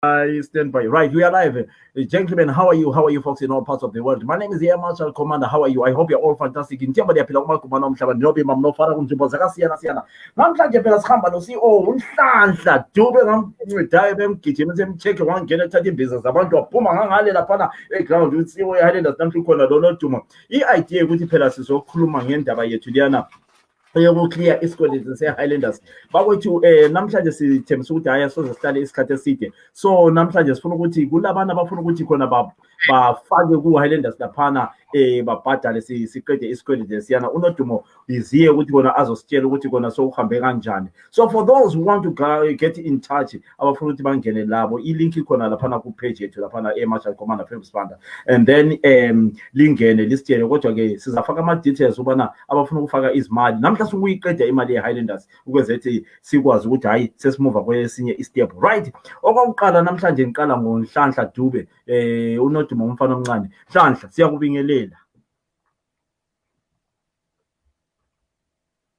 I stand by. Right, we are live. Gentlemen, how are you? How are you folks in all parts of the world? My name is Air Marshal Commander. How are you? I hope you're all fantastic. In Tiamba phela kumakhumana omhlaba nobe mamnofara kunjimbo zakasiyana. Namhlanje phela sikhamba no-CEO uNhlanhla Dube ngamncedayo bemgijima semcheck wangena ethatha imbiza zabantu waphuma ngangale laphana eground uCEO eHighlanders namhla khona lo Duma. I-idea ukuthi phela sizokhuluma ngendaba yethu liyana clear isikweletu se-Highlanders bakwethu namhlanje sithembisa ukuthi hayi asoze sihlale isikhathi eside so namhlanje sifuna ukuthi kulabana abafuna ukuthi khona bafake ku-Highlanders laphana babhadale siqede isikweletu lesiyana uNodumo iziye ukuthi kona azositshela ukuthi kona sokuhambe kanjani. So for those who want to get in touch abafuna ukuthi bangene labo ilink ikhona laphana ku-page yethu laphana eMarshal Commander Famous Banda and then lingene lisitshele kodwa-ke sizafaka ama-details ubana abafuna ukufaka izimali namhla sukuyiqeda imali ye-Highlanders ukwenza ukuthi sikwazi ukuthi hayi sesimuva kwesinye istep right. Okokuqala namhlanje ngiqala ngoNhlanhla Dube uNodumo umfana omncane. Nhlanhla siyakubingelela.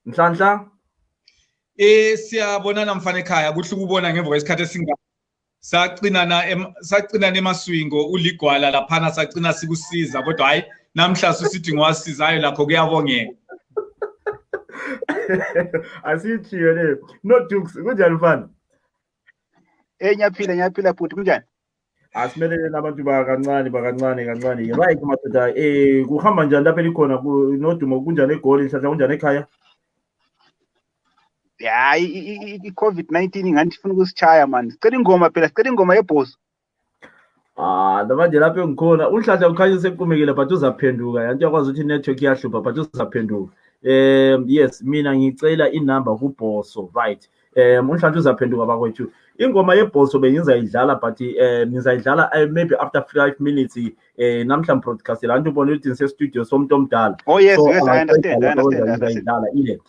Nhlanhla siyabonana mfana ekhaya kuhle ukubona ngemva kwesikhathi esinga saqinana emaswingo uligwala laphana saqina sikusiza kodwa hayi namhla susithi ngwasizayo lakho kuyabongeka. Asichiyo le no Dukes kunjani mfana? Ngiyaphila futhi kunjani? Asimelele nabantu bakancane right madoda kuhamba njani lapha likhona kuNodumo kunjani eGoli Nhlanhla kunjani ekhaya? Hayi i-COVID-19 ingathi ifuna ukusichaya man. Sicela ingoma yebhosi. Manje lapho engikhona uNhlanhla ukhanya sekuqhumekile but uzaphenduka yanti uyakwazi ukuthi network iyahlupha but uzaphenduka. Yes mina ngicela inamba kuBhoso right. uNhlanhla uzaphenduka bakwethu. Ingoma yebhoso bengizayidlala but ngizayidlala maybe after 5 minutes namhla broadcast la nto ubona ukuthi ngise studio somuntu omdala. Oh yes, I understand. Ile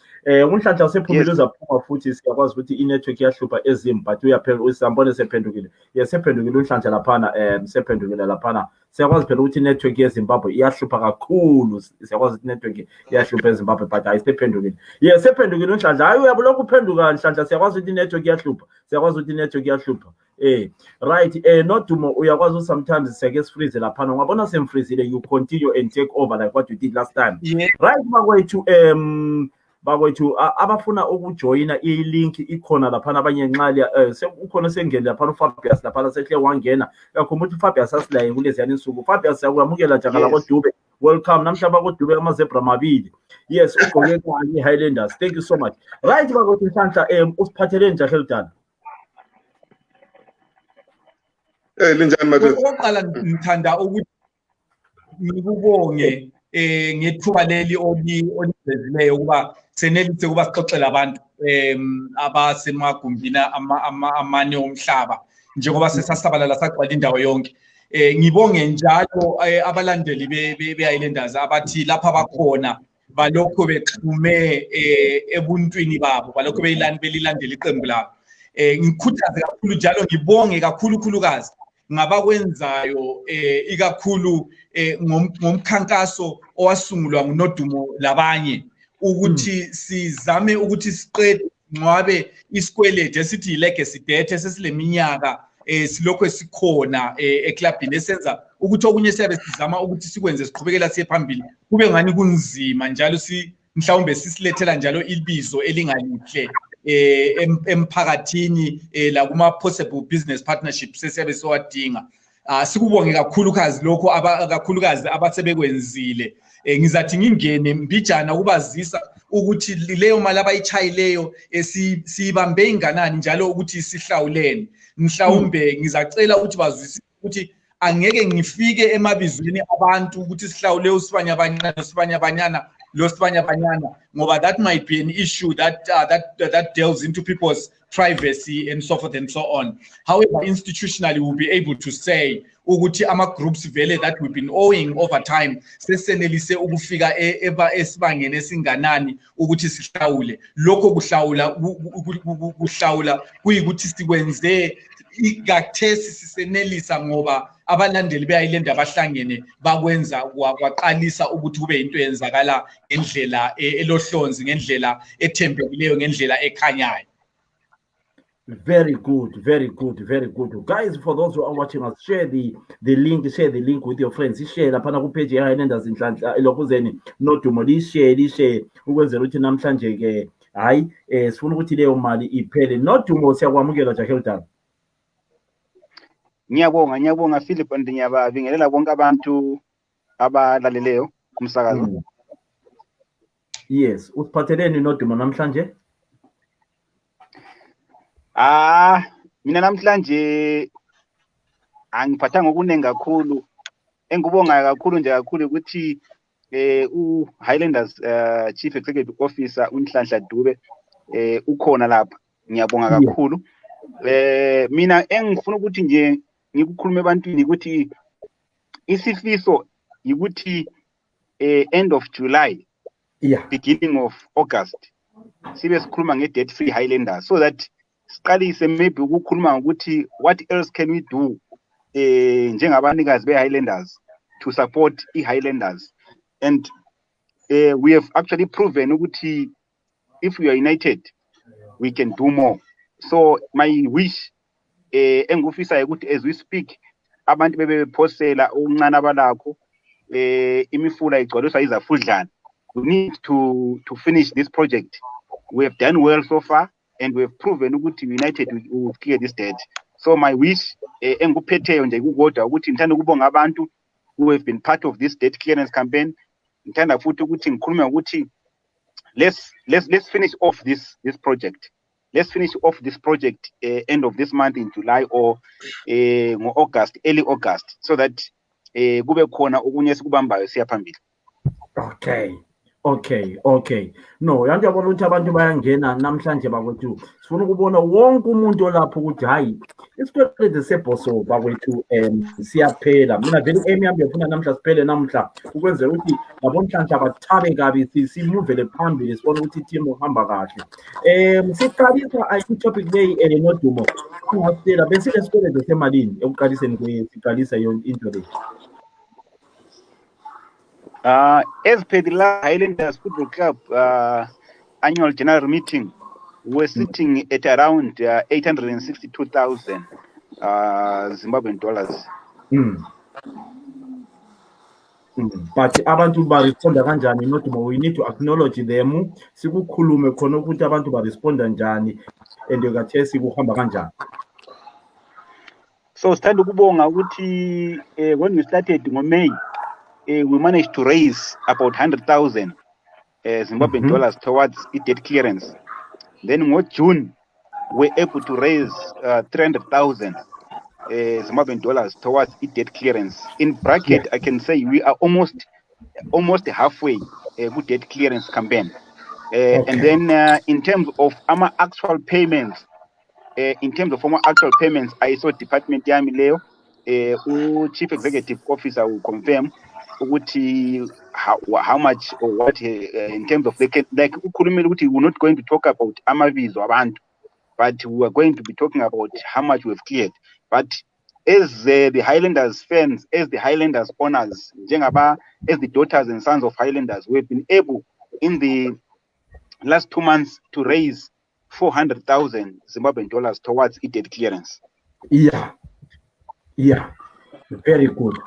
uNhlanhla usephumile uzaphuma futhi siyakwazi ukuthi inetwork iyahlupha ezimbi but uyaphela usambone sephendukile. Yes sephendukile uNhlanhla laphana sephendukile laphana. Siyakwazi phela ukuthi inetwork yeZimbabwe iyahlupha kakhulu. Siyakwazi ukuthi network iyahlupha eZimbabwe but ayisephendukile. Yes sephendukile uNhlanhla. Hayi uyabulokhu uphenduka Nhlanhla siyakwazi ukuthi inetwork iyahlupha. Siyakwazi ukuthi network iyahlupha. Right Nodumo uyakwazi sometimes siyake sifreeze laphana ungabona semfreezile you continue and take over like what you did last time. Yeah. Right bakwethu abafuna ukujoyina i-link ikhona laphana abanye nxali ukhona sengene laphana uFabius laphana sehle wangena yakhombula ukuthi uFabius asilaye kuleziyana insuku. Fabius siyakuyamukela njalo kodube welcome namhla bakodube amazebra amabili. Yes ugqoke kwani Highlanders. Thank you so much. Right bakwethu Nhlanhla usiphathele njani Heldana? Linjani madoda? Oqala ngithanda ukuthi ngikubonge ngethuba leli olivezileyo ukuba senelise ukuba sixoxele abantu abasemagumbini amane omhlaba njengoba sesasabalala sagcwala indawo yonke. Ngibonge njalo abalandeli be-Highlanders abathi lapha bakhona balokho bexhume ebuntwini babo balokho belilandela iqembu labo. Ngikhuthaze kakhulu njalo ngibonge kakhulukazi ngabakwenzayo ikakhulu ngomkhankaso owasungulwa nguNodumo labanye ukuthi sizame ukuthi siqede ngwabe isikweletu esithi legacy debt esesileminyaka silokho esikhona eclubini esenza ukuthi okunye siyabe sizama ukuthi sikwenze siqhubekela siye phambili kube ngani kunzima njalo mhlawumbe sisilethela njalo ibizo elingalihle emphakathini la kuma possible business partnerships esiyabe siwadinga. Sikubonge kakhulukazi lokho kakhulukazi abasebekwenzile. Ngizathi ngingene mbijana ukubazisa ukuthi leyo mali abayichayileyo sibambe inganani njalo ukuthi sihlawuleni. Mhlawumbe ngizacela ukuthi bazwisise ukuthi angeke ngifike emabizweni abantu ukuthi sihlawule usibanyabanyana ngoba that might be an issue that delves into people's privacy and so forth and so on. However, institutionally we'll be able to say ukuthi ama-groups vele that we've been owing over time sesenelise ukufika esibangeni esinganani ukuthi sihlawule. Lokho kuhlawula kuyikuthi sikwenze ikathesi sisenelisa ngoba abalandeli beHighlanders abahlangene bakwenza kwaqalisa ukuthi kube into yenzakala ngendlela elohlonzi ngendlela ethembekileyo ngendlela ekhanyayo. Very good, very good, very good. Guys, for those who are watching us, share the link with your friends. Share lapha ku page ya Highlanders inhlanhla lokuzeni nodumo share ukwenzela ukuthi namhlanje ke hayi sifuna ukuthi leyo mali iphele. Nodumo siyakwamukela Jahildar. Ngiyabonga Philip and ngiyabingelela bonke abantu abalaleleyo kumsakazo. Yes, usiphatheleni nodumo namhlanje? Mina namhlanje angiphathanga okuningi kakhulu. Engikubonga kakhulu nje kakhulu ukuthi Highlanders Chief Executive Officer uNhlanhla Dube ukhona lapha. Ngiyabonga kakhulu. Mina engifuna ukuthi nje ngikukhulume ebantwini ukuthi isifiso ukuthi end of July, beginning of August sibe sikhuluma nge-debt free Highlanders, so that siqalise maybe ukukhuluma ukuthi what else can we do njengabanikazi be-Highlanders to support i-Highlanders. And we have actually proven ukuthi if we are united we can do more. So my wish engufisayo ukuthi as we speak abantu bebephosela okuncane abalakho imifula igcwaliswa izafudlana. We need to finish this project. We have done well so far and we have proven ukuthi united we will clear this debt. So my wish enguphetheyo nje kukodwa ukuthi ngithanda ukubonga abantu who have been part of this debt clearance campaign. Ngithanda futhi ukuthi ngikhulume ukuthi let's finish off this project. Let's finish off this project end of this month in July or August, early August, so that kube khona okunye esikubambayo siya phambili. Okay. No, yabona ukuthi abantu bayangena namhlanje bakwethu. Sifuna ukubona wonke umuntu olapho ukuthi hayi isikwelede sebhoso bakwethu siyaphela. Mina vele aim yami ngifuna namhla siphele namhla ukwenzela ukuthi labonhlanhla bathabe kabi simuvele phambili sibone ukuthi team uhamba kahle. Siqalisa i-topic leyi nodumo. Ungasitshela bese lesikwelede semalini ekuqaliseni siqalisa yonke into le. As per the Highlanders Football Club annual general meeting, we're sitting at around 862,000 Zimbabwean dollars. But abantu baresponda kanjani nodumo? We need to acknowledge them. Sikukhulume khona ukuthi abantu baresponda njani and ukathe sikuhamba kanjani. So sithanda ukubonga ukuthi when we started in May, we managed to raise about 100,000 Zimbabwean dollars towards debt clearance. Then in June, we're able to raise 300,000 Zimbabwean dollars towards debt clearance. In bracket, I can say we are almost halfway with debt clearance campaign. And then in terms of our actual payments, I saw Department Yami Leo, Chief Executive Officer will confirm how much or what in terms of like we're not going to talk about amavizo abantu, but we are going to be talking about how much we've cleared. But as the Highlanders fans, as the Highlanders owners, as the daughters and sons of Highlanders, we've been able in the last 2 months to raise 400,000 Zimbabwean dollars towards debt clearance. Yeah, very good.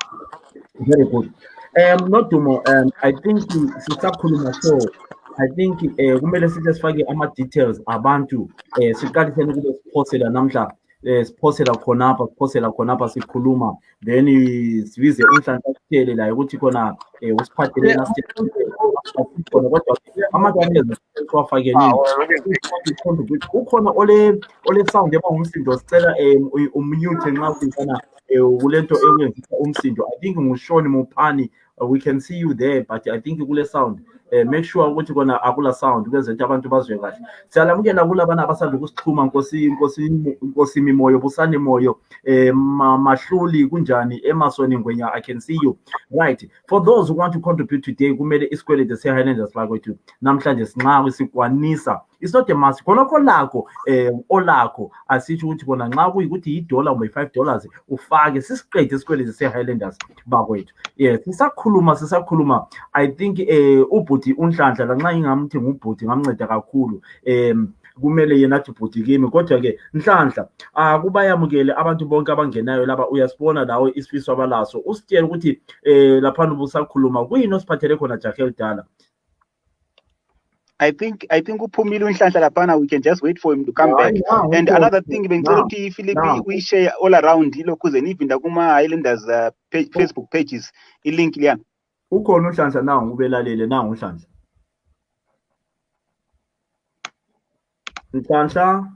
Nodumo, I think sisakhuluma so I think kumele sifake ama-details abantu siqaliseni ukube siphosela namhla siphosela khonapha sikhuluma then sibize uNhlanhla sitshele la ukuthi khona usiphatheleni kodwa ama-details siwafakeni ukhona ole sound ebangumsindo sicela umute nxa kufana kulento ekwenzisa umsindo. I think nguShoni Mupani, we can see you there, but I think kule sound make sure ukuthi kona akula sound ukwenzela ukuthi abantu bazwe kahle. Siyalamukela kulabana abasanda ukusixhuma Nkosi Mimoyo Busani Moyo Mahluli kunjani Emerson Ngwenya, I can see you. Right, for those who want to contribute today kumele isikwelede se-Highlanders bakwethu namhlanje sinxa sikwanisa. It's not a must. Khonokho lakho olakho asitsho ukuthi kona nxa kuyikuthi $1 kumbe $5 ufake sisiqede isikwelede se-Highlanders bakwethu. Yes, sisakhuluma I think ubhuti uNhlanhla lanxa ingamthi ngubhuti ngamnceda kakhulu kumele yena athi bhuti kimi. Kodwa-ke Nhlanhla, kubayamukele abantu bonke abangenayo laba, uyasibona nawe isifiso abalaso, usitshele ukuthi laphana ubusakhuluma kuyini osiphathele khona jahe elidala. I think uphumile uNhlanhla laphana, we can just wait for him to come back. And another thing bengicela ukuthi Philip we share all around ilokhu ze nivinda kuma Highlanders Facebook pages ilink liyana. Ukhona uNhlanhla nawo ubelalele nawo uNhlanhla. Nhlanhla,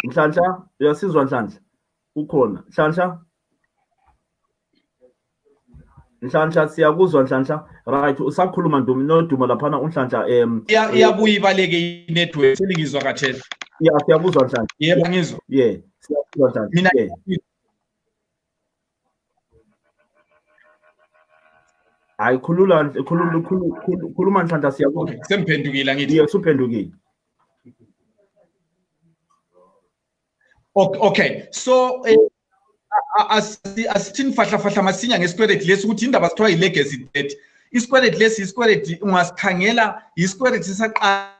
Nhlanhla, uyasizwa Nhlanhla? Ukhona Nhlanhla? Nhlanhla siyakuzwa Nhlanhla. Right, usakhuluma noduma laphana uNhlanhla iyabuya ibaleke inetwork selingizwa kathela. Yeah, siyakuzwa Nhlanhla. Yebo ngizwa. Yeah, siyakuzwa Nhlanhla. Mina hayi khuluma Nhlanhla siyakuzwa. Okay, semphendukile ngithi. Yeah, suphendukile. Okay, so asithini fahla masinya ngesikweleti lesi ukuthi indaba sithiwa yi-legacy debt. Isikweleti lesi isikweleti ungasikhangela isikweleti saqala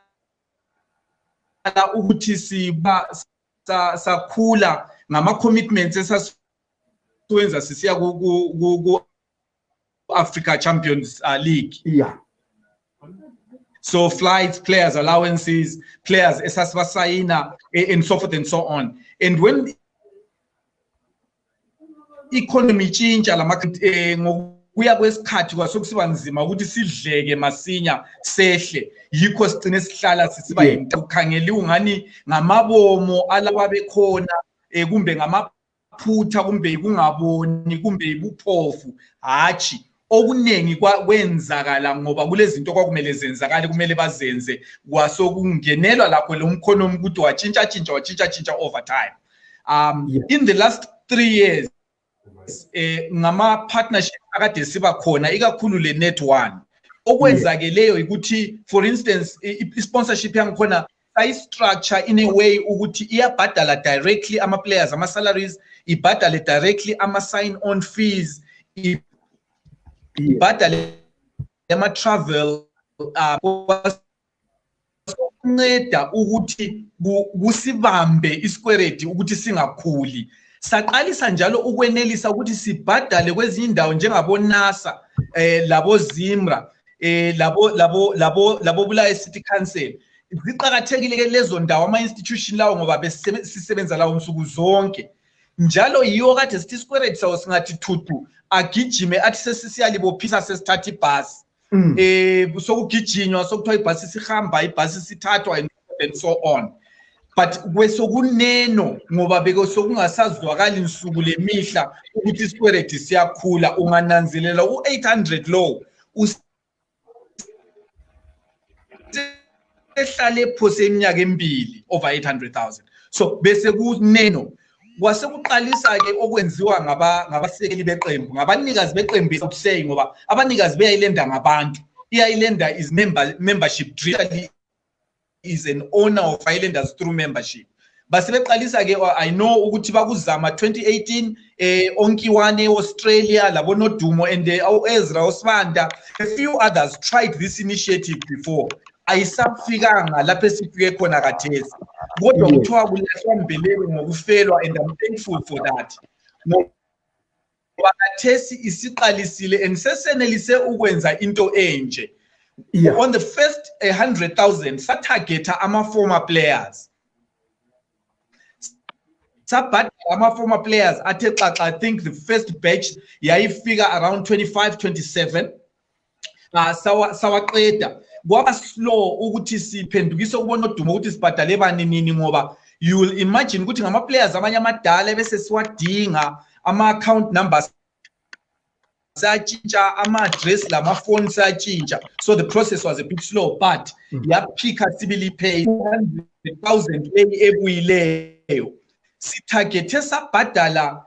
ukuthi sakhula ngama-commitments esasiwenza sisiya ku Africa Champions League. Yeah. So flights, players allowances, players esasibasayina and so forth and so on. And when economy change ngokuya kwesikhathi kwasokusiba nzima ukuthi sidleke masinya sehle, yikho sigcine sihlala sisiba ukukhangeliwe ngani ngamabomo alaba bekhona kumbe ngamaphutha kumbe kungaboni kumbe ibuphofu, hachi okuningi kwenzakala ngoba kulezi zinto kwakumele zenzakale kumele bazenze kwasokungenelwa lapho lo mkhono ukuthi watshintsha over time. In the last 3 years ngama partnership akade siba khona ikakhulu le Net1 okwenzakeleyo ukuthi for instance i-sponsorship yangikhona structure in a way ukuthi iyabhadala directly ama players ama salaries, ibhadale directly ama sign on fees, ibhadale ama travel nceda ukuthi kusibambe isikweleti ukuthi singakhuli. Saqalisa njalo ukwenelisa ukuthi sibhadale kwezinye indawo njengabo NASA labo Zimra labo Bulawayo City Council. Ziqhakathekile ke lezo ndawo ama institution lawo ngoba sisebenza lawo nsuku zonke. Njalo yiyo kade sithi isikweleti sawo singathi thuthu agijime athi sesisiyalibophisa sesithatha ibhasi. Sokugijinywa sokuthiwa ibhasi sihamba ibhasi sithathwa and so on. But kwesokuneno ngoba beke sokungasazwakala insuku lemihla ukuthi isikweleti siyakhula, ungananzelela u800 low usehlale phose iminyaka emibili over 800,000. So bese kuneno kwasekuqalisa ke okwenziwa ngabasekeli beqembu, ngabanikazi beqembu sokusay ngoba abanikazi beyayilenda ngabantu. Iyayilenda is membership driven, is an owner of Highlanders through membership. Basebeqalisa ke I know ukuthi bakuzama 2018 Onkiwane Australia labo Nodumo and Ezra Osbanda, a few others tried this initiative before. Ayisafikanga lapho esifike khona kathesi. Kodwa kuthiwa kulahlwa mbeleko ngokufelwa and I'm thankful for that. Ngoba kathesi isiqalisile and sesenelise ukwenza into enje. On the first 100,000 satargeta ama former players. Sabhat ama former players athe xaxa, I think the first batch yayifika around 25-27. Sawaqeda kwaba slow ukuthi siphendukise ukubona udumo ukuthi sibhadale banini ngoba you will imagine ukuthi ngama players abanye amadala bese siwadinga ama account numbers satshintsha ama address lama phone satshintsha, so the process was a bit slow but yaphika sibili pay 100,000 ebuyileyo sitargethe sabhadala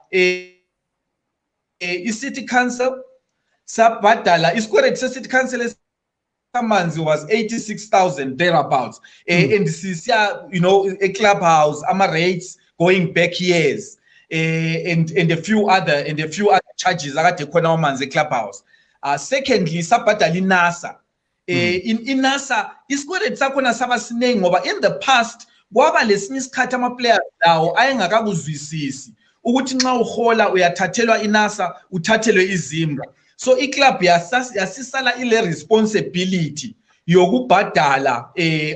i-city council sabhadala isikweleti se-city council esamanzi was 86,000 thereabouts and sisiya a clubhouse ama rates going back years and a few other charges akade khona amanzi clubhouse. Secondly sabhadala iNASA inasa isikweleti sakhona saba siningi ngoba in the past kwaba lesinye isikhathi ama-players lawo ayengakakuzwisisi ukuthi nxa uhola uyathathelwa inasa uthathelwe iZimbra. So iclub yasisala ile responsibility yokubhadala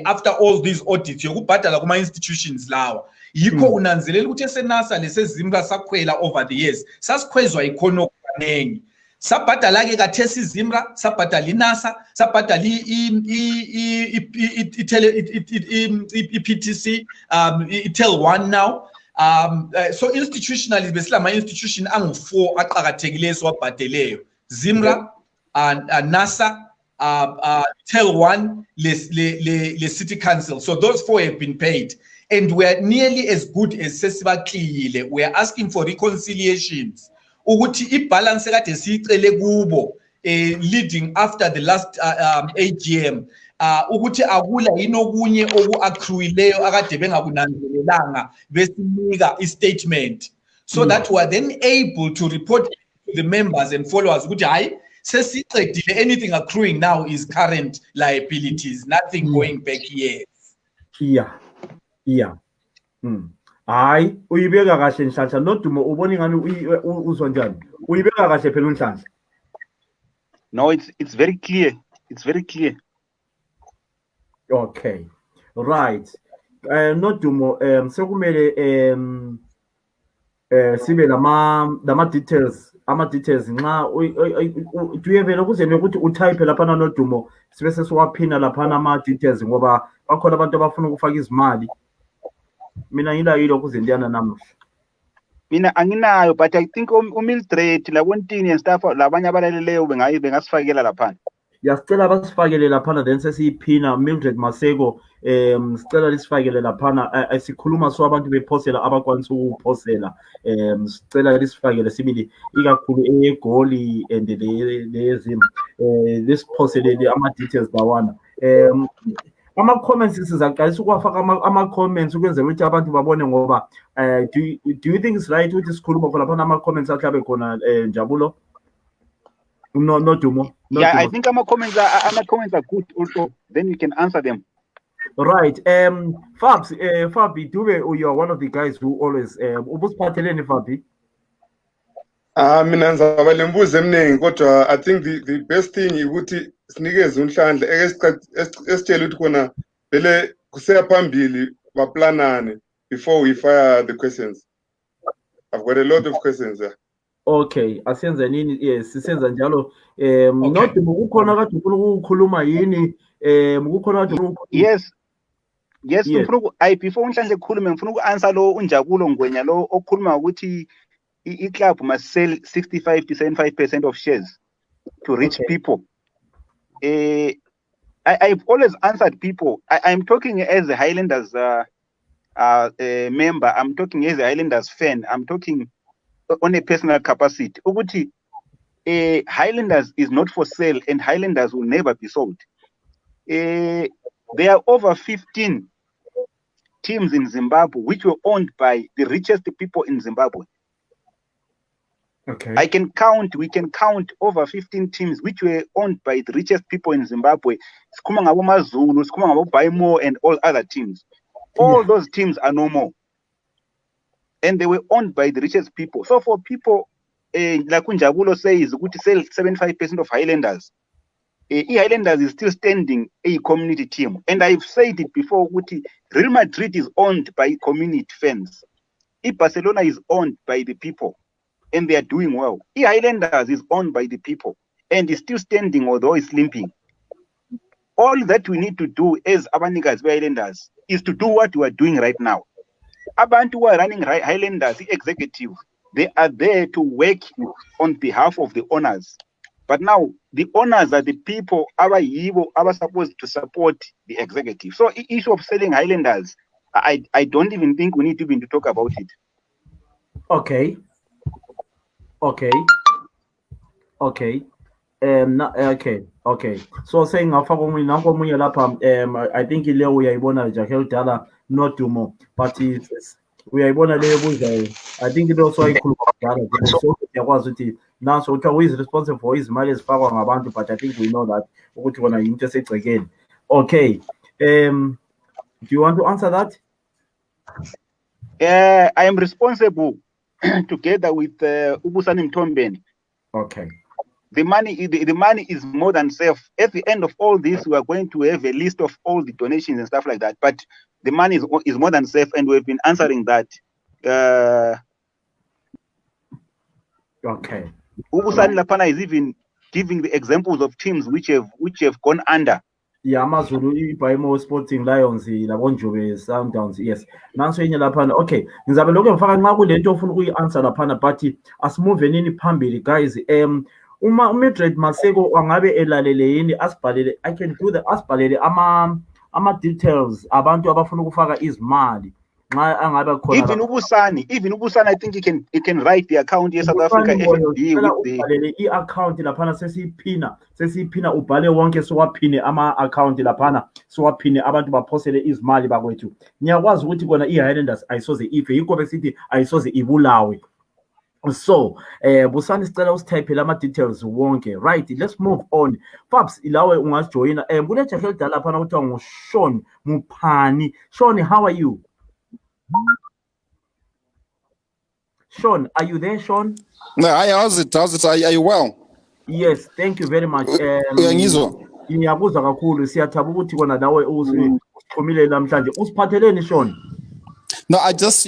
after all these audits yokubhadala kuma institutions lawa. Yikho unanzelela ukuthi esenasa leseZimbra sakhwela over the years sasikhwezwa ikhono kanengi. Sabhadala ke kathesi iZimbra, sabhadala inasa, sabhadala iPTC, iTel 1 now. So institutionally besilama institution angu-4 aqhakathekileyo wabhadeleyo. Zimbra, NASA, Tel 1, le City Council. So those 4 have been paid. And we are nearly as good as sesibaklile. We are asking for reconciliations. Ukuthi ibalance kade sicele kubo leading after the last AGM ukuthi akula inokunye oku-accruileyo akade bengakunanzelelanga besinika i-statement so that we are then able to report to the members and followers ukuthi hayi sesiqedile, anything accruing now is current liabilities, nothing going back years. Hayi uyibeka kahle Nhlanhla, Nodumo ubona ngani uzwa njani? Uyibeka kahle phela uNhlanhla. No, it's very clear. It's very clear. Okay. Right. Nodumo sekumele sibe lama details, ama-details nxa uyevela kuze nokuthi utype laphana Nodumo sibe sesiwaphina laphana ama-details ngoba bakhona abantu abafuna ukufaka izimali. Mina ngilayilo kuze ndiyana namuhla. Mina anginayo, but I think uMildred labontini and stuff labanye abalaleleyo bengasifakela laphana. Yasicela basifakele laphana then sesiyiphina Mildred Maseko sicela lisifakele laphana sikhuluma so abantu bephosela abakwanisa ukuphosela sicela lisifakele sibili ikakhulu egoli and lezimo lisiphosele ama-details lawana. Ama-comments sizaqalisa ukuwafaka ama-comments ukwenzela ukuthi abantu babone ngoba do you think it's right ukuthi sikhuluma khona laphana ama-comments ahlabe khona Njabulo? Nodumo? Yeah, I think ama-comments are good also, then you can answer them. Right. Fabi Dube, you are one of the guys who always ubusiphatheleni Fabi? Mina ngizaba lembuzo eminingi kodwa I think the best thing ukuthi sinikeze uNhlanhla esitshela ukuthi khona vele kuseya phambili baplanane before we fire the questions. I've got a lot of questions there. Okay, asiyenze nini? Yes, sisenza njalo. Not mukukhona kade ufuna ukukhuluma yini? Mukukhona kade Yes, before uNhlanhla ekhulume ngifuna uku-answer lo uNjabulo Ngwenya lo okhuluma ukuthi i-club must sell 65% of shares to rich people. I've always answered people. I'm talking as a Highlanders member. I'm talking as a Highlanders fan. I'm talking on a personal capacity. Ukuthi Highlanders is not for sale, and Highlanders will never be sold. There are over 15 teams in Zimbabwe which were owned by the richest people in Zimbabwe. Okay. We can count over 15 teams which were owned by the richest people in Zimbabwe. Sikhuluma ngabo maZulu, sikhuluma ngabo Baimo and all other teams. All those teams are no more. And they were owned by the richest people. So for people, like Njabulo says, to sell 75% of Highlanders, Highlanders is still standing a community team. And I've said it before, Real Madrid is owned by community fans. Barcelona is owned by the people. And they are doing well. Highlanders is owned by the people and is still standing, although it's limping. All that we need to do as Abanigas Highlanders is to do what we are doing right now. Abantu who are running Highlanders, the executive, they are there to work on behalf of the owners. But now the owners are the people are supposed to support the executive. So the issue of selling Highlanders, I don't even think we need even to talk about it. Okay. Okay. So saying I think Leo uyayibona Jahel Dala Nodumo, but uyayibona leyo buzayo. I think it also ikhuluma kudala nje so yakwazi ukuthi naso kuthiwa who is responsible for izimali ezifakwa ngabantu, but I think we know that ukuthi wona yinto esegcekeni. Okay, do you want to answer that? I am responsible together with Ubusani Mtombeni. Okay. The money is more than safe. At the end of all this, we are going to have a list of all the donations and stuff like that. But the money is more than safe, and we've been answering that. Okay. Ubusani Lapana is even giving the examples of teams which have gone under. Yeah, amazulu iBayimo Sporting Lions labonjobe Sundowns. Yes. Nanso yenye laphana. Okay. Ngizabe lokho ngifaka nxa kulento ofuna ukuyi-answer laphana, but asimove nini phambili guys. UMadrid Maseko angabe elalele yini asibhalele, I can do the asibhalele ama details abantu abafuna ukufaka izimali nxa angabe khona even Ubusani I think he can write the account here South Africa FNB with the i-account laphana sesiphina ubhale wonke siwaphine ama-account laphana siwaphine abantu baphosele izimali bakwethu. Ngiyakwazi ukuthi kona i-Highlanders ayisoze ife, yikho besithi ayisoze ibulawe. So Busani sicela usithayiphele ama-details wonke. Right, let's move on. Fabs ilawe ungasijoyina. Kunejahe elidala laphana kuthiwa nguSean Muphani. Sean, how are you? Sean, are you there, Sean? Hi, how's it? Are you well? Yes, thank you very much. Ngiyakuzwa kakhulu, siyathaba ukuthi kona nawe usiphumile namhlanje. Usiphatheleni, Sean? No, I just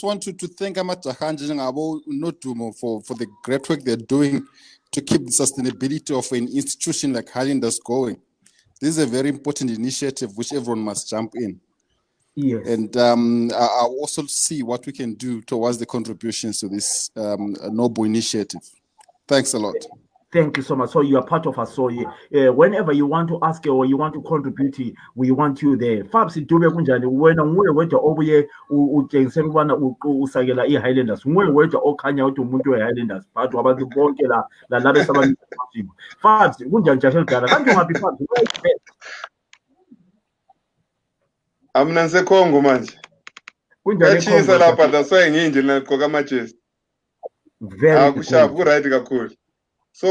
want to thank Amatahanji Ngabo Nodumo for the great work they're doing to keep the sustainability of an institution like Highlanders going. This is a very important initiative which everyone must jump in. Yes. And I'll also see what we can do towards the contributions to this noble initiative. Thanks a lot. Thank you so much. So you are part of us. So whenever you want to ask or you want to contribute, we want you there. Fabs dube kunjani wena nguwe wedwa obuye utshengisela ukubana usakela i-Highlanders, nguwe wedwa okhanya ukuthi umuntu we-Highlanders, but abantu bonke la labe sabantu. Fabs kunjani jahe elidala kanti ungaphi Fabs? Amna ngisekhongo manje. Kunjani lapha that's why nginje nagqoka amajezi. Very kushaya ku-right kakhulu. So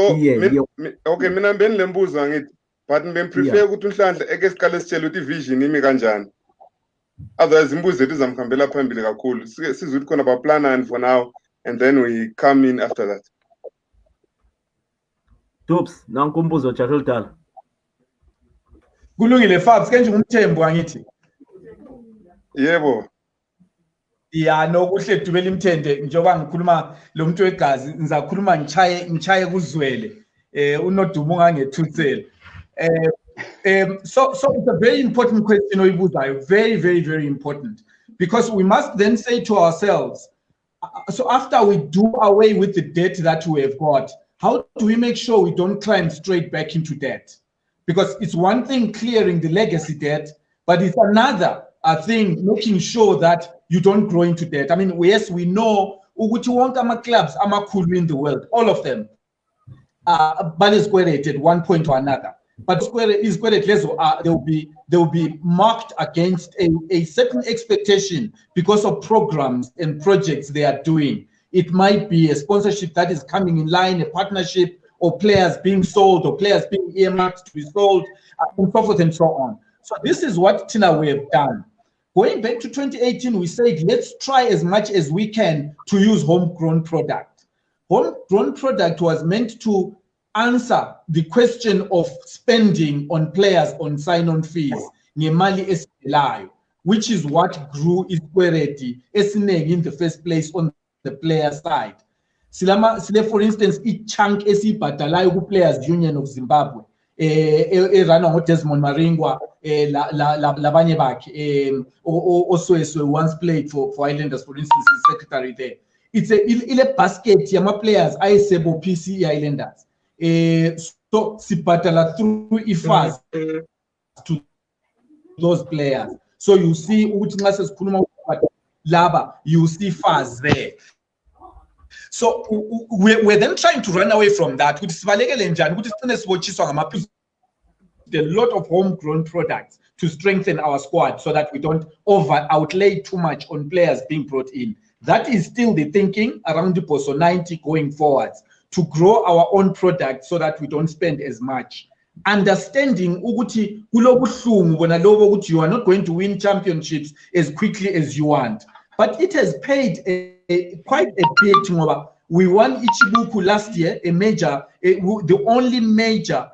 okay mina mbeni lembuzo ngithi but ngimprefer ukuthi uNhlanhla eke siqale sitshele ukuthi vision imi kanjani. Otherwise imbuzo zethu izamkhambela phambili kakhulu. Sizwe ukuthi khona ba plan for now and then we come in after that. Dubs nankumbuzo jahe elidala. Kulungile Fabs kenje ngumthembu angithi. Yebo. Ya nokuhle dubela imthende njengoba ngikhuluma lo muntu wegazi ngizakhuluma ngichaye kuzwele unodumo ungangethutsela so it's a very important question oyibuzayo, very important, because we must then say to ourselves, so after we do away with the debt that we have got, how do we make sure we don't climb straight back into debt? Because it's one thing clearing the legacy debt, but it's another thing making sure that you don't grow into debt. I mean, yes, we know ukuthi wonke ama-clubs amakhulu in the world, all of them, balezikwelet at one point or another. But izikwelet lezo they will be marked against a certain expectation because of programs and projects they are doing. It might be a sponsorship that is coming in line, a partnership, or players being sold, or players being earmarked to be sold, and so forth and so on. So this is what Tina we have done. Going back to 2018, we said, let's try as much as we can to use homegrown product. Homegrown product was meant to answer the question of spending on players on sign-on fees, which is what grew Isikwereti in the first place on the player side. Sile, for instance, each chunk esibhadalayo Players Union of Zimbabwe, run Desmond Maringwa, labanye bakhe, Osweswe once played for Islanders, for instance, the secretary there. It's a basket yama players ayesebo PC Islanders. So sibhadala through IFAS to those players. So you see ukuthi nxa sesikhuluma laba, you see FAS there. So we're then trying to run away from that. a lot of homegrown products to strengthen our squad so that we don't outlay too much on players being brought in. That is still the thinking around the Boso 90 going forwards, to grow our own product so that we don't spend as much. Understanding ukuthi kulobuhlungu bona lobo ukuthi you are not going to win championships as quickly as you want. But it has paid quite a bit. We won Ichibuku last year, the only major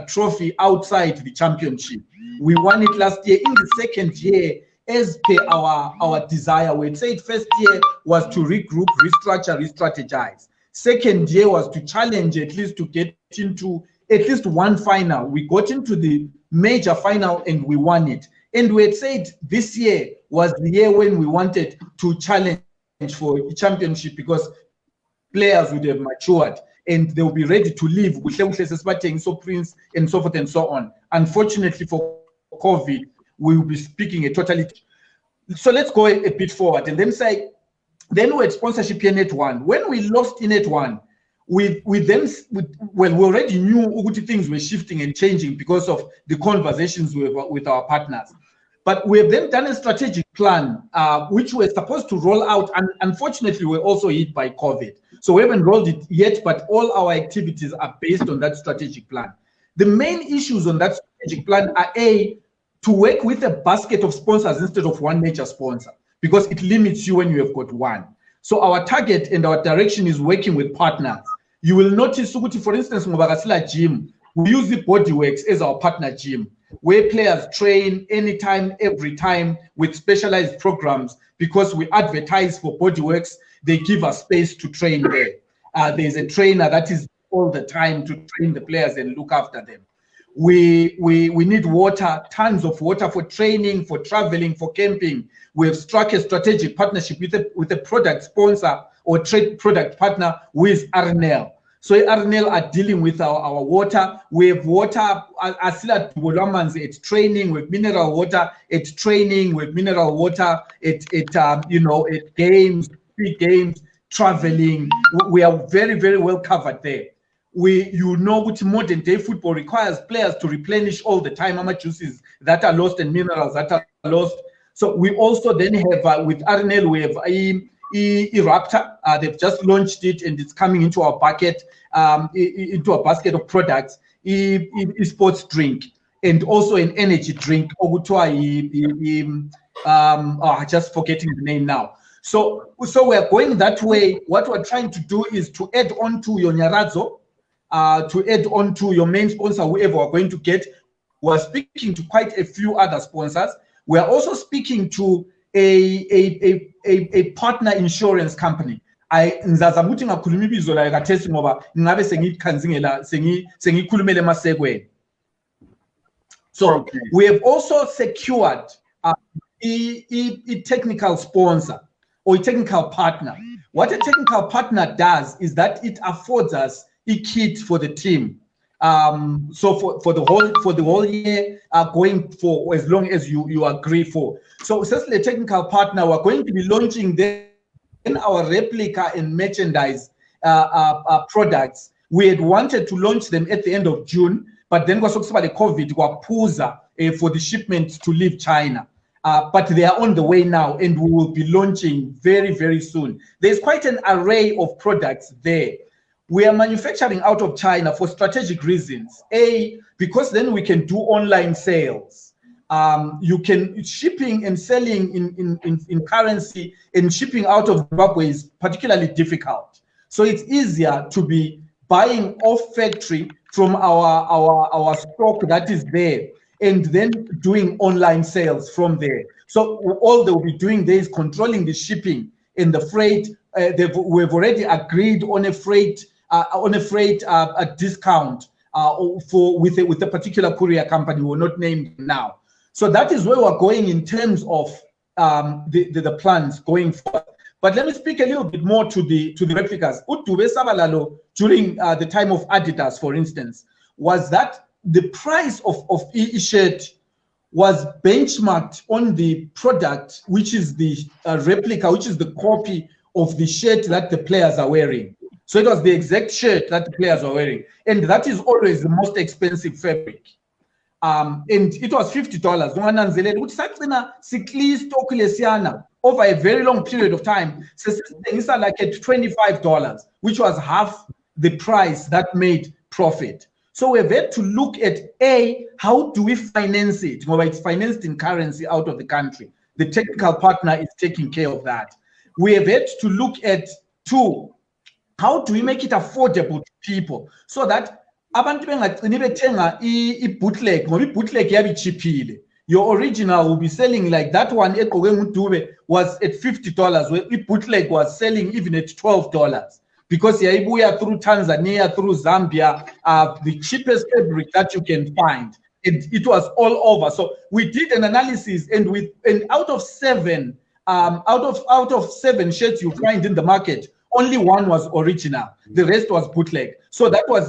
trophy outside the championship. We won it last year. In the second year, as per our desire, we said first year was to regroup, restructure, re-strategize. Second year was to challenge, at least to get into at least one final. We got into the major final and we won it. And we had said this year was the year when we wanted to challenge for the championship, because players would have matured and they will be ready to leave with so Prince and so forth and so on. Unfortunately for COVID, we will be speaking a totally. So let's go a bit forward and then say, then we had sponsorship in Net1. When we lost in Net1, we already knew things were shifting and changing because of the conversations with our partners. But we have then done a strategic plan, which we're supposed to roll out. And unfortunately, we're also hit by COVID. So we haven't rolled it yet, but all our activities are based on that strategic plan. The main issues on that strategic plan are to work with a basket of sponsors instead of one major sponsor, because it limits you when you have got one. So our target and our direction is working with partners. You will notice, for instance, Ngobagasila Gym, we use the Bodyworks as our partner gym, where players train anytime, every time with specialized programs, because we advertise for Bodyworks, they give us space to train there. There's a trainer that is all the time to train the players and look after them. We need water, tons of water for training, for traveling, for camping. We have struck a strategic partnership with a product sponsor or trade product partner with Arnel. So Arnel are dealing with our water. We have water, it's training with mineral water, it's training with mineral water, it games, big games, traveling. We are very, very well covered there. Which modern day football requires players to replenish all the time juices that are lost and minerals that are lost. So we also then have with Arnel, we have Raptor. They've just launched it and it's coming into our bucket, into a basket of products, sports drink, and also an energy drink. Just forgetting the name now. So we're going that way. What we're trying to do is to add on to your Nyarazo, to add on to your main sponsor, whoever we're going to get. We're speaking to quite a few other sponsors. We're also speaking to a partner insurance company. So we have also secured a technical sponsor or a technical partner. What a technical partner does is that it affords us a kit for the team. So for the whole year, going for as long as you agree for. So essentially a technical partner, we're going to be launching then our replica and merchandise products. We had wanted to launch them at the end of June, but then was talking about the COVID for the shipment to leave China. But they are on the way now, and we will be launching very, very soon. There's quite an array of products there. We are manufacturing out of China for strategic reasons. Because then we can do online sales. You can shipping and selling in currency, and shipping out of Zimbabwe is particularly difficult. So it's easier to be buying off factory from our stock that is there, and then doing online sales from there. So all they will be doing there is controlling the shipping and the freight. We've already agreed on a freight discount with a particular courier company. We're not named now. So that is where we're going in terms of the plans going forward. But let me speak a little bit more to the replicas. Udube Sabalalo, during the time of Adidas, for instance, was that the price of e-shirt was benchmarked on the product, which is the replica, which is the copy of the shirt that the players are wearing. So it was the exact shirt that the players were wearing. And that is always the most expensive fabric. And it was $50. Over a very long period of time, like at $25, which was half the price that made profit. So we've had to look at how do we finance it? Well, it's financed in currency out of the country. The technical partner is taking care of that. We have had to look at 2, how do we make it affordable to people so that abantu bengagcini bethenga i-bootleg ngoba i-bootleg yabichiphile. Your original will be selling like that one egqoke nguDube was at $50, where i-bootleg was selling even at $12 because yayibuya through Tanzania, through Zambia, the cheapest fabric that you can find. It was all over. So we did an analysis, and out of 7 shirts you find in the market, only 1 was original. The rest was bootleg. So that was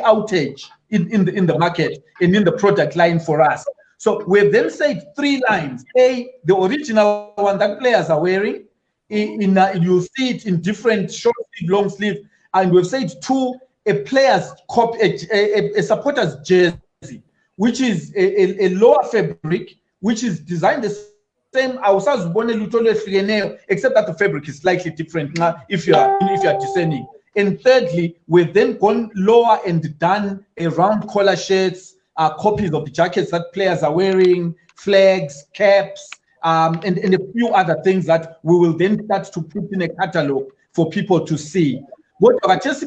outage in the market and in the product line for us. So we've then said 3 lines. The original one that players are wearing, you'll see it in different short sleeve, long sleeve, and we've said 2, a player's a supporter's jersey, which is a lower fabric, which is designed the same, except that the fabric is slightly different if you are discerning. And thirdly, we've then gone lower and done a round collar shirts, copies of the jackets that players are wearing, flags, caps, and a few other things that we will then start to put in a catalog for people to see. Because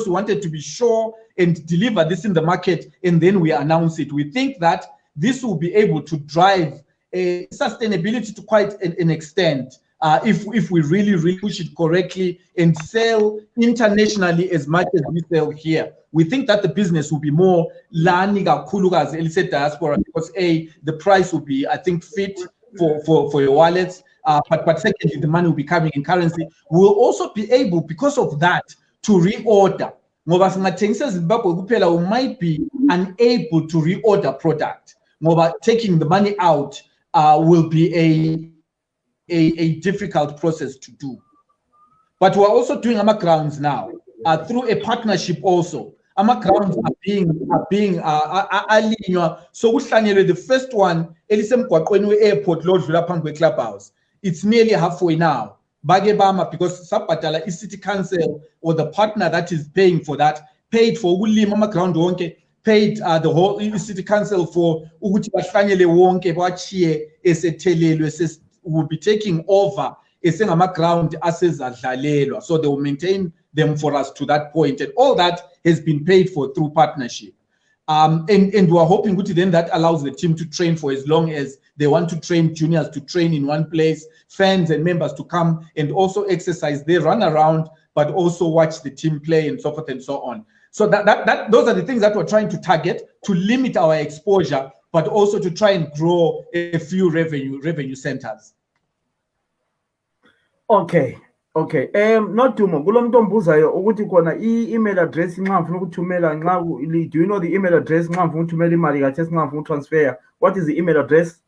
we wanted to be sure and deliver this in the market, and then we announce it. We think that this will be able to drive sustainability to quite an extent if we really push it correctly and sell internationally as much as we sell here. We think that the business will be more diaspora because the price will be, I think, fit for your wallets. But secondly, the money will be coming in currency. We'll also be able, because of that, to reorder. We might be unable to reorder product. Taking the money out will be a difficult process to do. But we're also doing grounds now through a partnership also. Grounds are being so the first one, airport clubhouse. It's nearly halfway now. Bagebama, because Sapatala is City Council or the partner that is paying for that, paid for Mama Ground Wonke, paid the whole City Council for Uguti Wonke, will be taking over ground assets. So they will maintain them for us to that point. And all that has been paid for through partnership. And we're hoping then that allows the team to train for as long as they want to train, juniors to train in one place, fans and members to come and also exercise. They run around, but also watch the team play and so forth and so on. So those are the things that we're trying to target to limit our exposure, but also to try and grow a few revenue centers. Okay. Nodumo, kulo muntu ombuzayo ukuthi khona i-email address nxa ngifuna ukuthumela do you know the email address nxa ngifuna ukuthumela imali kathi nxa ngifuna transfer? What is the email address?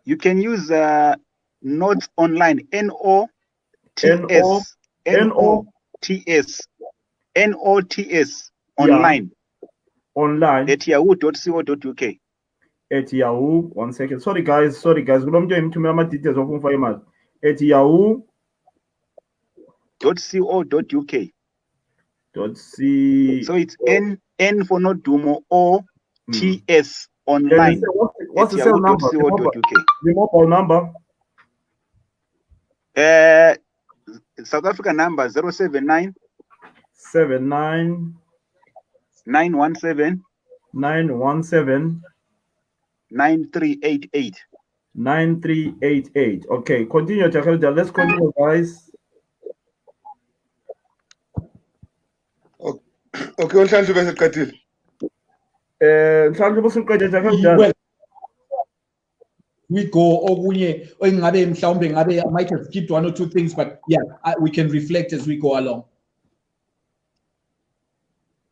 You can use Notes Online, NOTS online. Online at yahoo.co.uk. At Yahoo, 1 second. Sorry guys. Kulo muntu ngimthumela ama details okufaka imali. At yahoo.co.uk. So it's N for Nodumo, OTS online. What's the cell number? The mobile number? South Africa number 079 917 9388. Okay, continue, Jakarta. Let's continue, guys. Okay, Nhlanhlu bese qedile. Nhlanhlu bese uqede Jakarta. We go okunye engabe mhlawumbe ngabe I might have skipped 1 or 2 things, but yeah, we can reflect as we go along.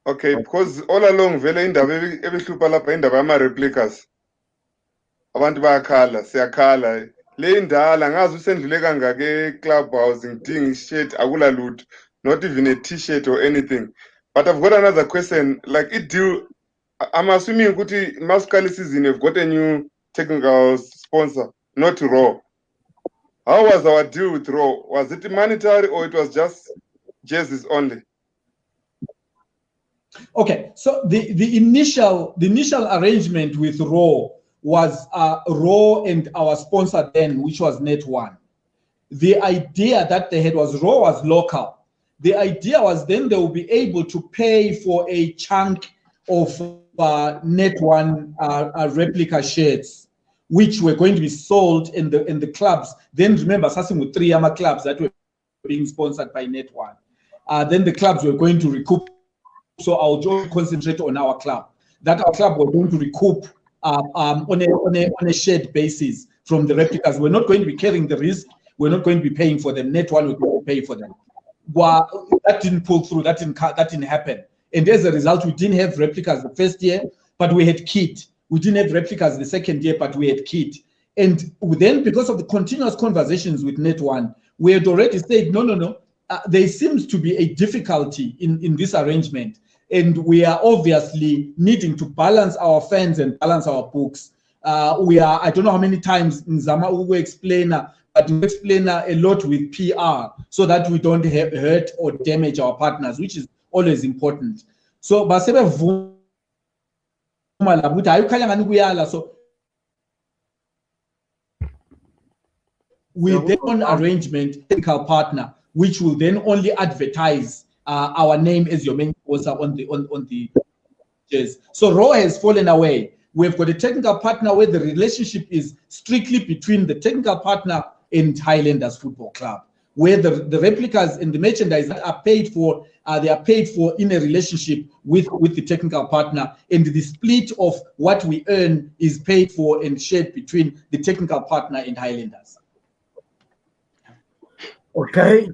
Okay, because all along vele indaba ebihlupha lapha indaba yama replicas. Abantu bayakhala, siyakhala. le indala ngazi usendlule kangaka clubhouse ngidinga shirt akula lutho, not even a t-shirt or anything. But I've got another question. Like it deal, I'm assuming ukuthi Mascali season you've got a new technical sponsor, not Raw. How was our deal with Raw? Was it monetary or it was just jerseys only? Okay, so the initial arrangement with Raw was Raw and our sponsor then, which was Net1. The idea that they had was Raw was local. The idea was then they will be able to pay for a chunk of Net1 replica shirts, which were going to be sold in the clubs. Then remember, starting with 3 Yama clubs that were being sponsored by Net1. Then the clubs were going to recoup. So I'll just concentrate on our club. That our club was going to recoup on a shared basis from the replicas. We're not going to be carrying the risk. We're not going to be paying for them. Net1 will going to pay for them. Well, that didn't pull through. That didn't happen. And as a result, we didn't have replicas the first year, but we had kit. We didn't have replicas the second year, but we had kit. And then, because of the continuous conversations with Net1, we had already said, no. There seems to be a difficulty in this arrangement. And we are obviously needing to balance our fans and balance our books. I don't know how many times Nzama will explain, but we explain a lot with PR so that we don't hurt or damage our partners, which is always important. So, with their own arrangement, technical partner, which will then only advertise our name as your main sponsor on the jersey. So Raw has fallen away. We've got a technical partner where the relationship is strictly between the technical partner and Highlanders Football Club, where the replicas and the merchandise that are paid for, they are paid for in a relationship with the technical partner, and the split of what we earn is paid for and shared between the technical partner and Highlanders. Okay.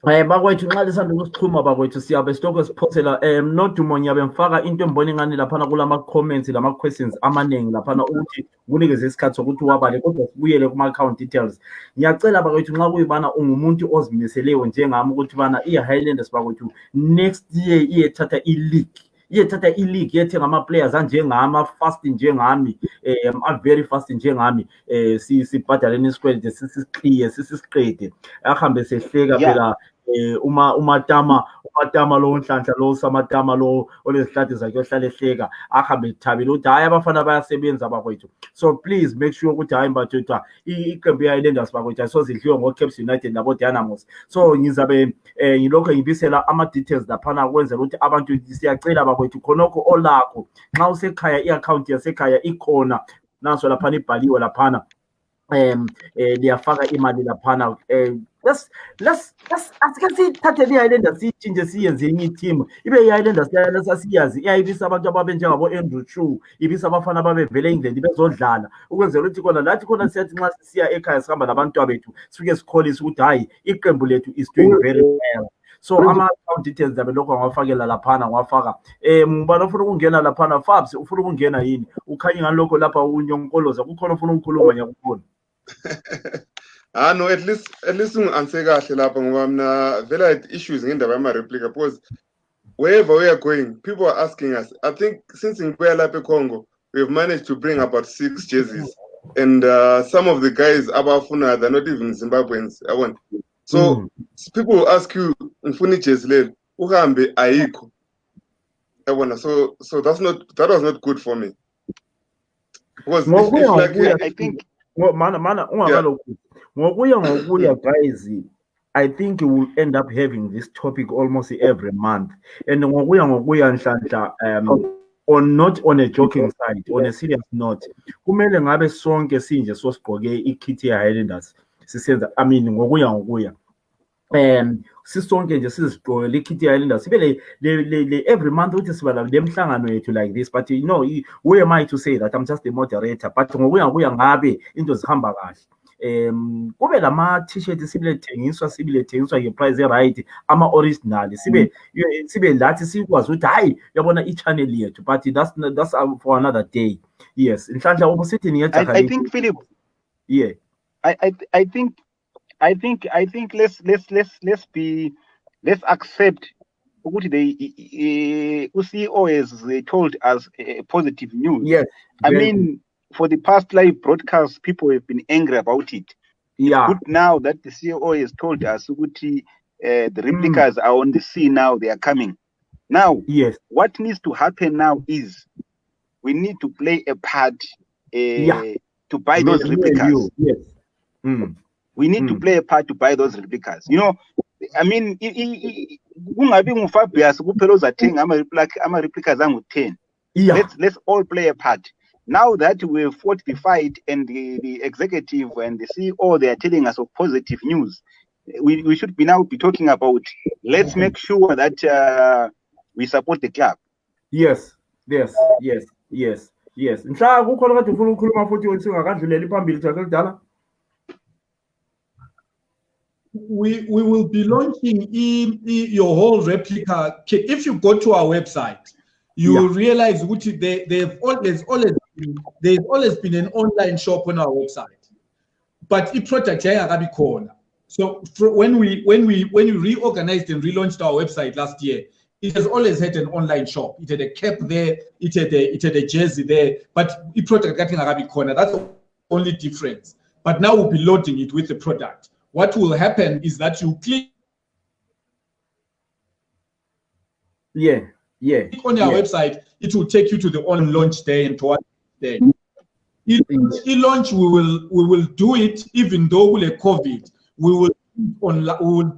Bakwethu nxa lisanda ukusichuma bakwethu siyabe sitoko siphothela Nodumo ngiyabe ngifaka into embone ngani laphana kulama comments lama questions amanengi laphana ukuthi kunikeze isikhathi sokuthi wabale kodwa sibuyele kuma account details. Ngiyacela bakwethu nxa kuyibana ungumuntu ozimiseleyo njengami ukuthi bana iHighlanders bakwethu next year iyethatha i-league yethenga ama-players anjengami fast njengami very fast njengami sibhadaleni isikwelede sisiqede ahambe sehleka phela umatama lo Nhlanhla lo samatama lo olezihlati zakhe ohlala ehleka ahambe ethabile ukuthi hayi abafana bayasebenza bakwethu. So please make sure ukuthi hayi mbathu iqembu ye-Highlanders bakwethu asozidliwe ngo-Caps United nabo Dynamos. So ngizabe ngilokho ngibisela ama-details laphana kwenzela ukuthi abantu siyacela bakwethu khonokho olakho nxa usekhaya i-account yasekhaya ikhona naso laphana ibhaliwe laphana liyafaka imali laphana. Let's asike sithathe i-Highlanders siyitshintshe siyenze enye i-team ibe i-Highlanders sasiyazi iyayibisa abantu ababe njengabo Andrew Chu, ibisa abafana babevele England bezodlala ukwenzela ukuthi khona lathi khona siyathi nxa sisiya ekhaya sihamba nabantu abethu sifike sikholisa ukuthi hayi iqembu lethu is doing very well. So ama-account details zabe lokho ngawafakela laphana ngwafaka mbala ufuna ukungena laphana Fabs ufuna ukungena yini ukhanye ngalokho lapha unyonkoloza kukhona ufuna ukukhuluma ngiyakubona. No, at least ungi-answer kahle lapha ngoba mina vele I had issues ngendaba yama-replica because wherever we are going, people are asking us. I think since ngibuya lapha eCongo, we've managed to bring about 6 jerseys. And some of the guys abafuna, they're not even Zimbabweans. So people will ask you, ngifuna ijezi leli, uhambe ayikho. So that was not good for me. Because if like, I think ngokuya guys, I think we will end up having this topic almost every month. And ngokuya Nhlanhla on not on a joking side, on a serious note, kumele ngabe sonke sinje sosigqoke ikit ye-Highlanders sisenza ngokuya sisonke nje sizigqoke ikit ye-Highlanders sibe le every month uthi siba le mhlangano yethu like this. But you know, who am I to say that? I'm just the moderator. But ngokuya ngabe into zihamba kahle. Kube lama t-shirt sibilethengiswa ngeprice right ama-original sibe lathi sikwazi ukuthi hayi yabona i-channel yethu, but that's for another day. Yes, Nhlanhla ubusithini I think Philip, yeah, I think let's accept what they CEO has told us positive news. Yes. I very mean, for the past live broadcasts, people have been angry about it. yeah. Good now that the CEO has told us the replicas are on the sea now, they are coming. Now, Yes. what needs to happen now is we need to play a part Yeah. to buy Me- those me and replicas. you, yes. Mm. We need to play a part to buy those replicas. You know, I mean, kungabi nguFabius kuphela ozathenga ama-replicas angu-10. Yeah. Let's all play a part. Now that we've fought the fight and the executive and the CEO, they are telling us of positive news, we should now be talking about, let's make sure that we support the club. Yes. Yes. Yes. Yes. Yes. Mhla kukhona kade ufuna ukukhuluma futhi singakadluleli phambili jakhe kudala. We will be launching your whole replica kit. If you go to our website, you will realize which there's always been an online shop on our website, but the product here corner. So when we reorganized and relaunched our website last year, it has always had an online shop. It had a cap there, it had a jersey there, but the product getting Arabic corner. That's the only difference. But now we'll be loading it with the product. What will happen is that you click on our website, it will take you to the on launch day and towards day. E-launch, we will do it even though we're COVID. We will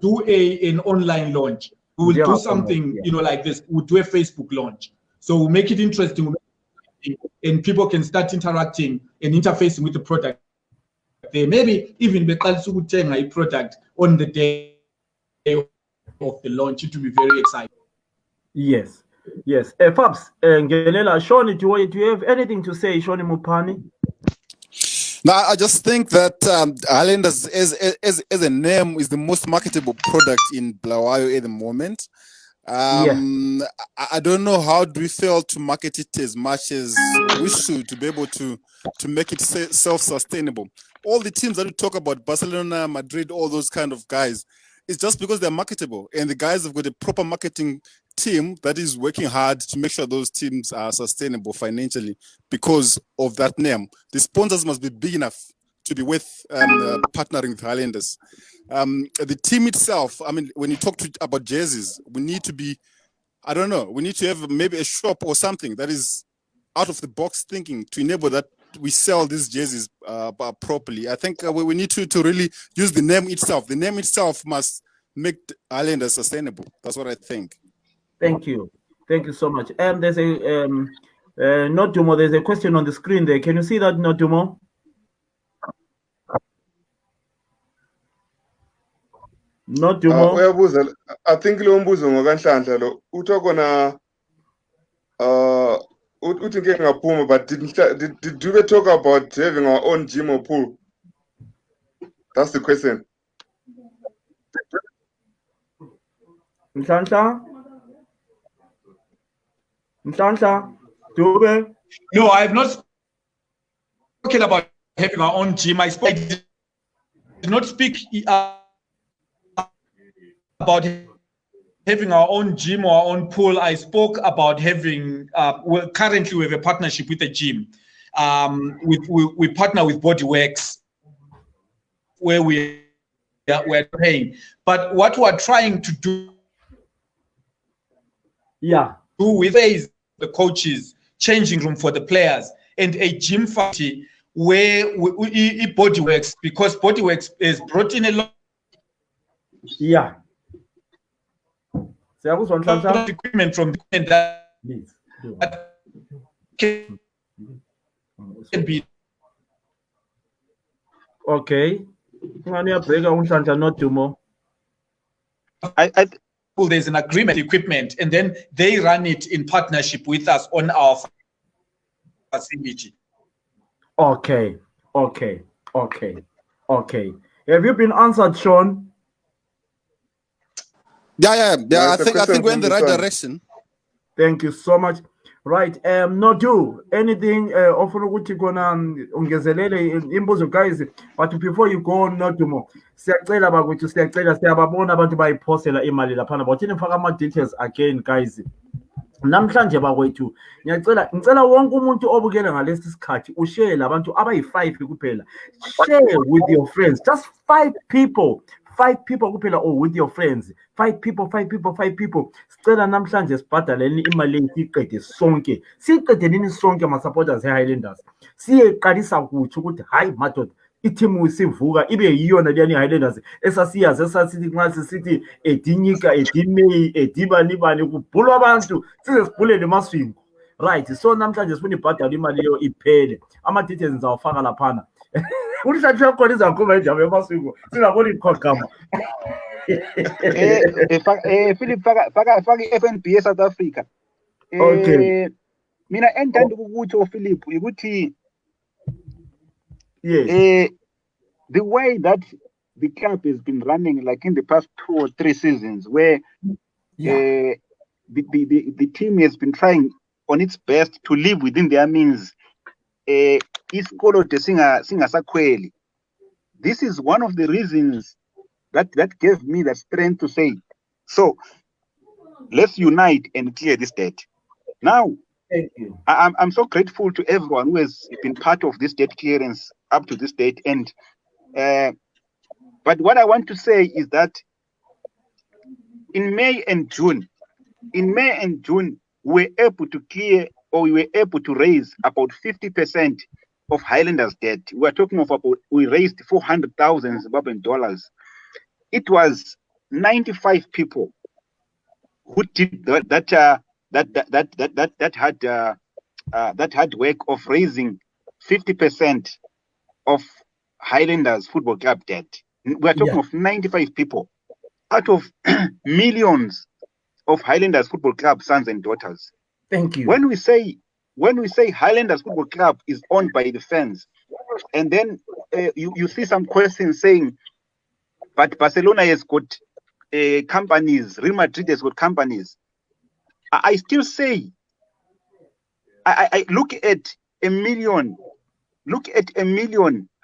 do an online launch. We will do something, like this. We'll do a Facebook launch. So we'll make it interesting, and people can start interacting and interfacing with the product. They maybe even be a product on the day of the launch. It will be very exciting. Yes. Yes. Fabs, Ngelela, Shawnee, do you have anything to say, Shawnee Mupani? No, I just think that Highlanders as a name is the most marketable product in Bulawayo at the moment. I don't know how do we fail to market it as much as we should to be able to make it self-sustainable. All the teams that we talk about, Barcelona, Madrid, all those kind of guys, it's just because they're marketable and the guys have got a proper marketing team that is working hard to make sure those teams are sustainable financially because of that name. The sponsors must be big enough to be worth partnering with Highlanders. The team itself, I mean, when you talk about jerseys, we need to be, I don't know, we need to have maybe a shop or something that is out of the box thinking to enable that we sell these jerseys properly. I think we need to really use the name itself. The name itself must make Highlanders sustainable. That's what I think. Thank you. Thank you so much. There's a Notumo, there's a question on the screen there. Can you see that, Notumo? Uyabuza, I think lo mbuzo ngokanhlanhla lo utho kona uthi ngeke ngaphuma, but did we talk about having our own gym or pool? That's the question. Mhlanhla, Dube? No, I have not spoken about having our own gym. I did not speak about having our own gym or our own pool. I spoke about having, currently we have a partnership with a gym. We partner with Bodyworks, where we're paying. But what we're trying to do with is the coaches, changing room for the players, and a gym facility where Bodyworks, because Bodyworks is brought in a lot of equipment from that can be okay. There's an agreement equipment, and then they run it in partnership with us on our facility. Okay. Have you been answered, Sean? Yeah. I think we're in the right direction. Thank you so much. Right. No do anything ofuna ukuthi khona ungezelele imbuzo guys, but before you go on, Nodumo, siyacela bakuthi siyacela siyababona abantu bayiphostela imali laphana, but nifaka ama details again guys. Namhlanje bakwethu ngicela wonke umuntu obukela ngalesi sikhathi ushare labantu abayi5 kuphela. Share with your friends, just 5 people. 5 people kuphela, or with your friends. 5 people. Sicela namhlanje sibhadaleni imali siqede sonke. Siqedeleni sonke ama supporters eHighlanders. Siyeqalisa ukuthi hayi madoda i-team isivuka ibe yiyona leyani Highlanders esasiyazi esasithi nxa sisithi edinyika edimei edibanibani kubhulwa abantu size sibhulele emaswingo. Right, so namhlanje sifuna ibhadala imali leyo iphele. Ama details ngizawafaka laphana. Ulishathi khona izakhuma enjalo emaswingo singaboni ikhogama. Philip faka i-FNB South Africa. Okay. Mina endithanda ukuthi Philip ukuthi yes. The way that the club has been running, like in the past 2 or 3 seasons, where the team has been trying on its best to live within their means. Isikolo singasakhweli. This is one of the reasons that gave me the strength to say, so let's unite and clear this debt. Now, thank you. I'm so grateful to everyone who has been part of this debt clearance up to this date. And but what I want to say is that in May and June, we were able to clear, or we were able to raise about 50% of Highlanders debt. We are talking about, we raised 400,000 Zimbabwean dollars. It was 95 people who did that hard work of raising 50% of Highlanders Football Club debt. We are talking of 95 people out of millions of Highlanders Football Club sons and daughters. Thank you. When we say Highlanders Football Club is owned by the fans, and then you see some questions saying, but Barcelona has got companies, Real Madrid has got companies. I still say, I look at a million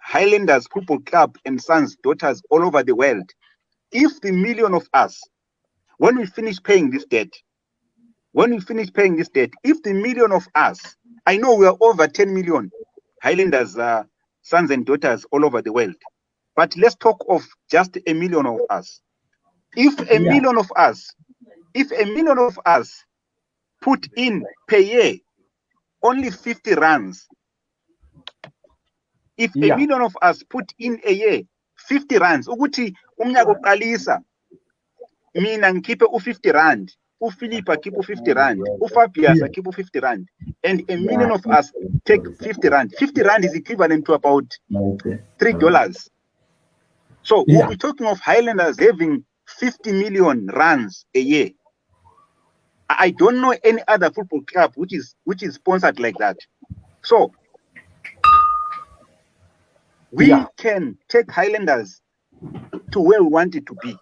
Highlanders Football Club and sons, daughters all over the world. If the million of us, when we finish paying this debt, if the million of us, I know we are over 10 million Highlanders sons and daughters all over the world, but let's talk of just a million of us. If a million of us put in per year only 50 rands, if a million of us put in a year 50 rands, ukuthi umnyaka uqalisa mina ngikhiphe u50 rand, uPhilip akhiphe u50 rand, uFabius akhiphe u50 rand, and a million of us take 50 rand. 50 rand is equivalent to about $3. So we're talking of Highlanders having 50 million rands a year. I don't know any other football club which is sponsored like that. So we can take Highlanders to where we want it to be.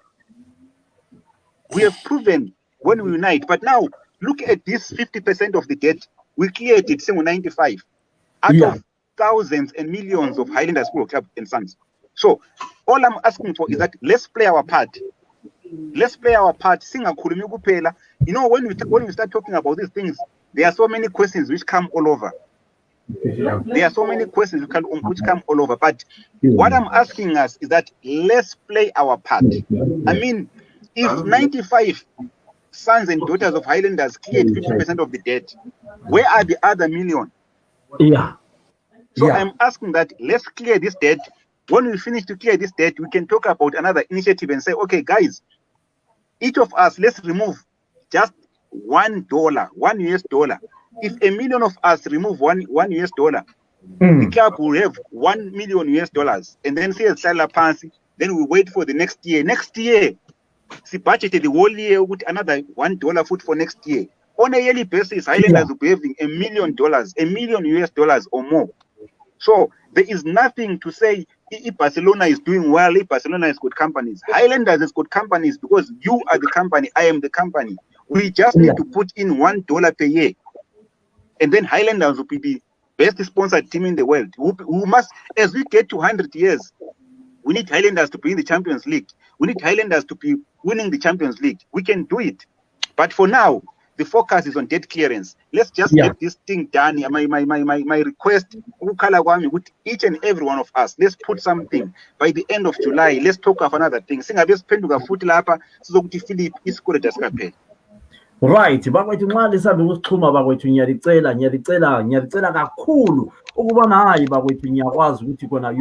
We have proven when we unite, but now look at this 50% of the debt. We cleared it, saying 95 out of thousands and millions of Highlanders Football Club and sons. So all I'm asking for is that let's play our part. Let's play our part. You know, when we start talking about these things, there are so many questions which come all over. There are so many questions which come all over. But what I'm asking us is that let's play our part. I mean, if 95 sons and daughters of Highlanders cleared 50% of the debt, where are the other million? So I'm asking that let's clear this debt. When we finish to clear this debt, we can talk about another initiative and say, okay, guys, each of us, let's remove just $1, $1. If a million of us remove $1, the club will have $1 million. And then say then we wait for the next year. Next year, see budgeted the whole year with another $1 foot for next year. On a yearly basis, Highlanders will be having $1 million, $1 million or more. So there is nothing to say if Barcelona is doing well, if Barcelona has good companies. Highlanders has good companies because you are the company, I am the company. We just need to put in $1 per year. and then Highlanders will be the best sponsored team in the world. We must, as we get to 100 years, we need Highlanders to be in the Champions League. We need Highlanders to be winning the Champions League. We can do it. But for now, the focus is on debt clearance. Let's just get this thing done. My request, with each and every one of us, let's put something by the end of July. Let's talk of another thing. Right, bakwethu nxa lisabe ukuxhuma bakwethu ngiyadicela kakhulu ukubona hayi bakwethu ngiyakwazi ukuthi kona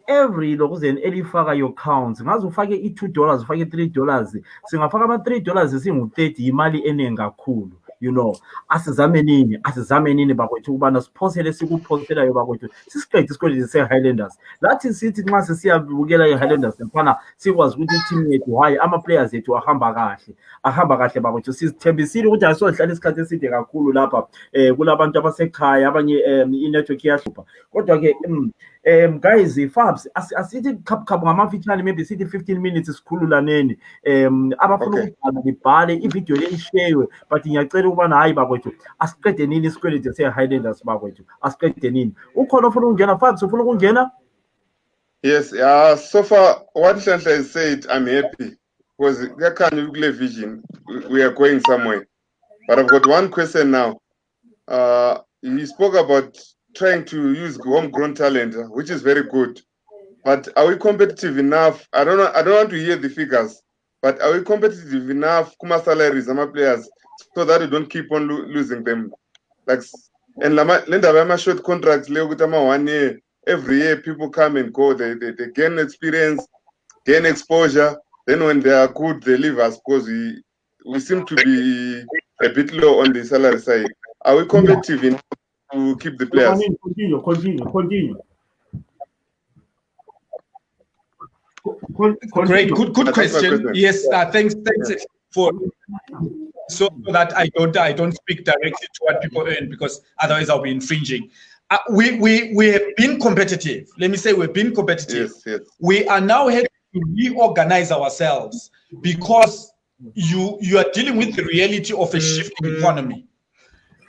every lokuzeni elifaka your counts ngaze ufake $2 ufake $3 singafaka ama$3 singu-30 imali eningi kakhulu asizame nini bakwethu ukubana siphosele sikuphoselayo bakwethu sisiqede isikweleti se-Highlanders lathi sithi nxa sesiyabukela i-Highlanders nefana sikwazi ukuthi i-team yethu hayi ama-players ethu ahamba kahle bakwethu sizithembisile ukuthi asohlala isikhathi eside kakhulu lapha kulabantu abasekhaya abanye i-network iyahlupha kodwa-ke guys, Fabs, asithi khaphu ngamafitshane maybe sithi 15 minutes sikhululaneni abafuna ukubhala libhale ivideo le isharewe but ngiyacela ukubana hayi bakwethu asiqede nini isikweleti se-Highlanders bakwethu asiqede nini ukhona ofuna ukungena Fabs ufuna ukungena? Yes, so far what Nhlanhla has said, I'm happy because kuyakhanya kule vision we are going somewhere, but I've got one question now. He spoke about trying to use homegrown talent, which is very good. But are we competitive enough? I don't want to hear the figures, but are we competitive enough kuma salaries of my players so that we don't keep on losing them? Like, and lenda short contracts, 1 year, every year people come and go, they gain experience, gain exposure. Then when they are good, they leave us because we seem to be a bit low on the salary side. Are we competitive enough to keep the players? Continue. Great, good question. Yes, thanks for so that I don't speak directly to what people earn because otherwise I'll be infringing. We have been competitive. Let me say we've been competitive. Yes. We are now having to reorganize ourselves because you are dealing with the reality of a shifting economy.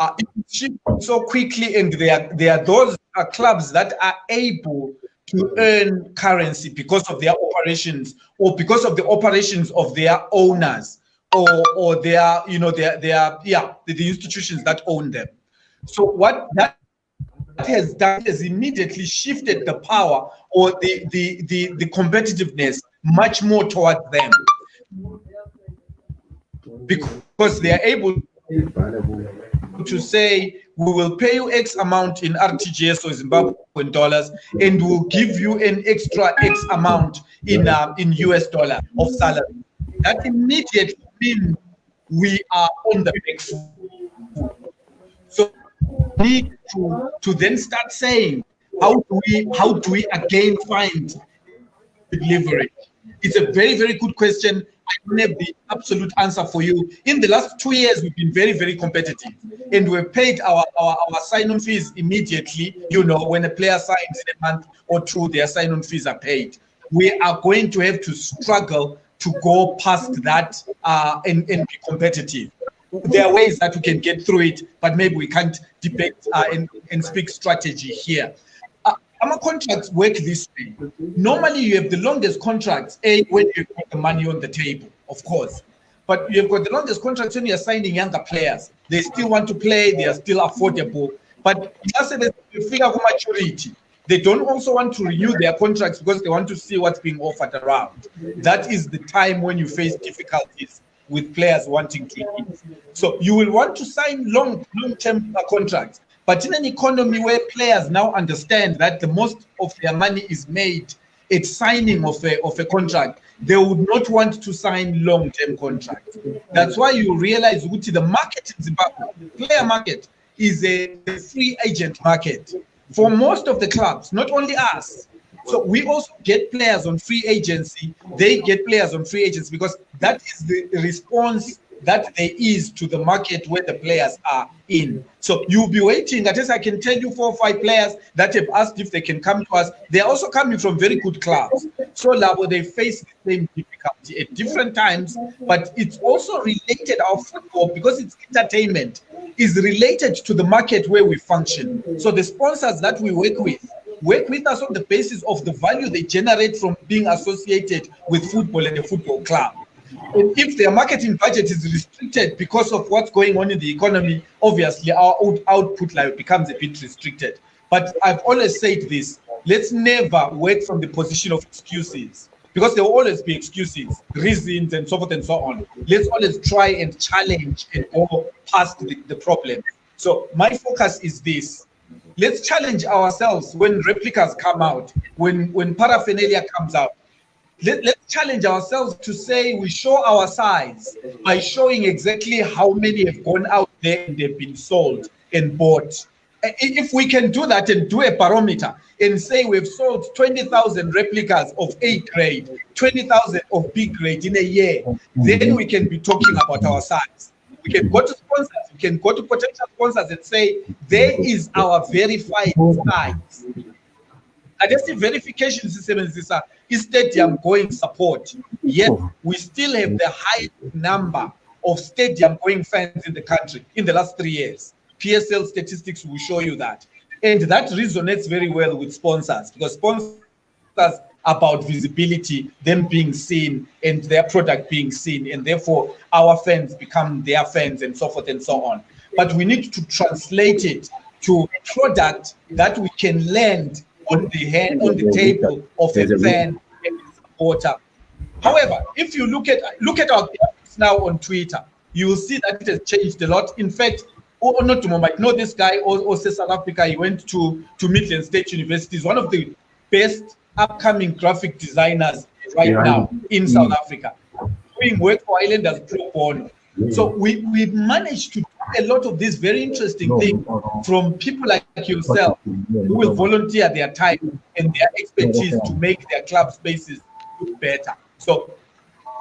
It shifts so quickly, and there are those clubs that are able to earn currency because of their operations or because of the operations of their owners or their the institutions that own them. So what that has done is immediately shifted the power or the competitiveness much more towards them because they are able to say we will pay you X amount in RTGS or Zimbabwean dollars, and we'll give you an extra X amount in US dollar of salary. That immediately means we are on the back foot. So we need to then start saying how do we again find the leverage? It's a very, very good question. I don't have the absolute answer for you. In the last 2 years, we've been very, very competitive, and we've paid our sign-on fees immediately. When a player signs in a month or two, their sign-on fees are paid. We are going to have to struggle to go past that and be competitive. There are ways that we can get through it, but maybe we can't debate and speak strategy here. Our contracts work this way. Normally, you have the longest contracts, when you put the money on the table, of course. But you've got the longest contracts when you're signing younger players. They still want to play, they are still affordable. But just as they figure out maturity, they don't also want to renew their contracts because they want to see what's being offered around. That is the time when you face difficulties with players wanting to leave. So you will want to sign long-term contracts. But in an economy where players now understand that the most of their money is made at signing of a contract, they would not want to sign long-term contracts. That's why you realize the market in Zimbabwe, the player market, is a free agent market for most of the clubs, not only us. So we also get players on free agency. They get players on free agency because that is the response that there is to the market where the players are in. So you'll be waiting. At least I can tell you 4 or 5 players that have asked if they can come to us. They're also coming from very good clubs. So Labo, they face the same difficulty at different times, but it's also related, our football, because it's entertainment, is related to the market where we function. So the sponsors that we work with us on the basis of the value they generate from being associated with football and a football club. And if their marketing budget is restricted because of what's going on in the economy, obviously our output becomes a bit restricted. But I've always said this, let's never work from the position of excuses, because there will always be excuses, reasons, and so forth and so on. Let's always try and challenge and go past the problem. So my focus is this. Let's challenge ourselves when replicas come out, when paraphernalia comes out. Let's challenge ourselves to say we show our size by showing exactly how many have gone out there and they've been sold and bought. If we can do that and do a barometer and say we've sold 20,000 replicas of A grade, 20,000 of B grade in a year, then we can be talking about our size. We can go to sponsors, we can go to potential sponsors and say, there is our verified size. Adjusted verification system is stadium going support. Yet we still have the highest number of stadium going fans in the country in the last 3 years. PSL statistics will show you that. And that resonates very well with sponsors, because sponsors are about visibility, them being seen and their product being seen, and therefore our fans become their fans and so forth and so on. But we need to translate it to product that we can land on the table of a fan and a supporter. However, if you look at our graphics now on Twitter, you will see that it has changed a lot. In fact, Onotumo might know this guy, also South Africa. He went to Midland State University. He's one of the best upcoming graphic designers right now in South Africa, doing work for Islanders pro bono. So we've managed to do a lot of these very interesting things from people like yourself, who will volunteer their time and their expertise to make their club spaces look better. So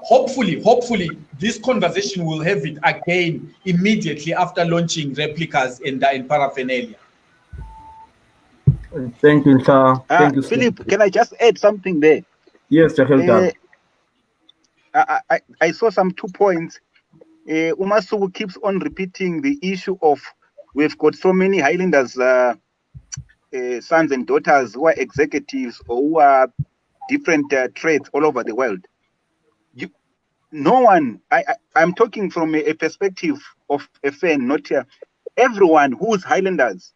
hopefully this conversation will have it again immediately after launching replicas and paraphernalia. Thank you, sir. Thank you, Philip, can I just add something there? Yes, I saw some 2 points. Umasuku keeps on repeating the issue of we've got so many Highlanders sons and daughters who are executives or who are different trades all over the world. No one, I'm talking from a perspective of a fan, not here. Everyone who's Highlanders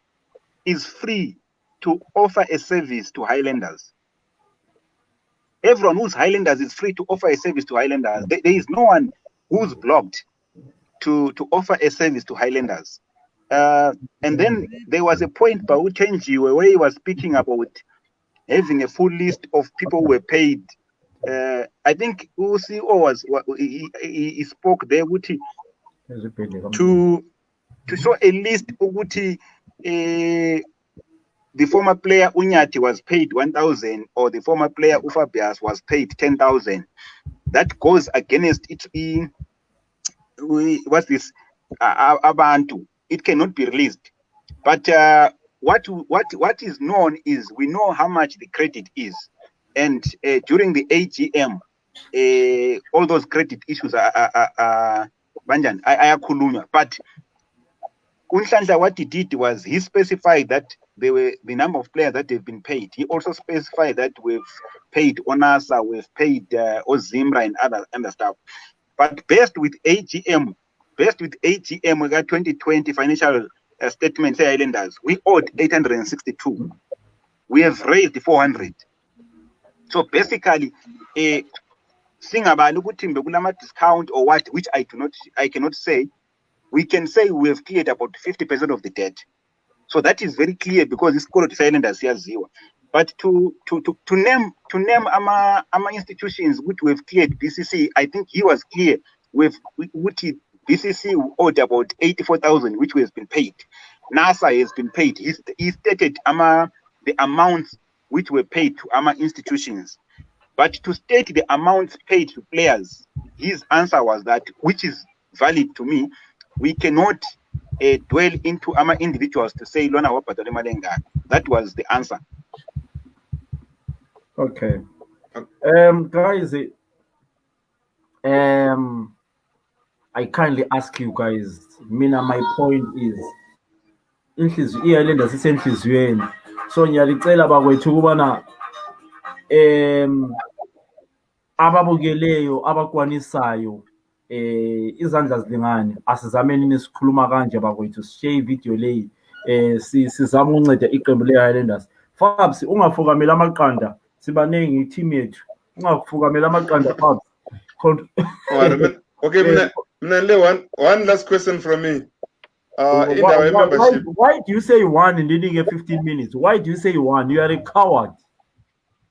is free to offer a service to Highlanders. Everyone who's Highlanders is free to offer a service to Highlanders. There is no one who's blocked to offer a service to Highlanders. And then there was a point by Utenji where he was speaking about having a full list of people who were paid. I think UCO he spoke there to show a list of the former player Unyati was paid 1,000, or the former player Ufabias was paid 10,000. That goes against it. What's this? Abantu. It cannot be released. But what is known is we know how much the credit is, and during the AGM, all those credit issues are banjan. But Unhlanhla, what he did was he specified that there were the number of players that have been paid. He also specified that we've paid Onasa, we've paid Ozimra and other stuff. But based with AGM, we got 2020 financial statements, Islanders, we owed 862. We have raised 400. So basically, discount or what, which I cannot say. We can say we have cleared about 50% of the debt. So that is very clear, because this call to Islanders here zero. But to name our institutions which we have cleared, BCC, I think he was clear with BCC owed about 84,000, which has been paid. NASA has been paid. He stated the amounts which were paid to our institutions. But to state the amounts paid to players, his answer was that, which is valid to me. We cannot dwell into our individuals to say Lona wabhadala imali engaka. That was the answer. Okay. Guys, I kindly ask you guys, mina my point is inhliziyo iHighlanders isenhliziyweni. So ngiyalicela bakwethu ukubana ababukeleyo abakwanisayo izandla zilingane, asizameni nisikhuluma kanje bakwethu, share video leyi sizama ukunceda iqembu leHighlanders. Fabs, ungafukamela amaqanda, sibanengi team yethu, ungafukamela amaqanda Fabs. Okay, one last question from me. In our membership. Why do you say you won and didn't get 15 minutes? Why do you say you won? You are a coward.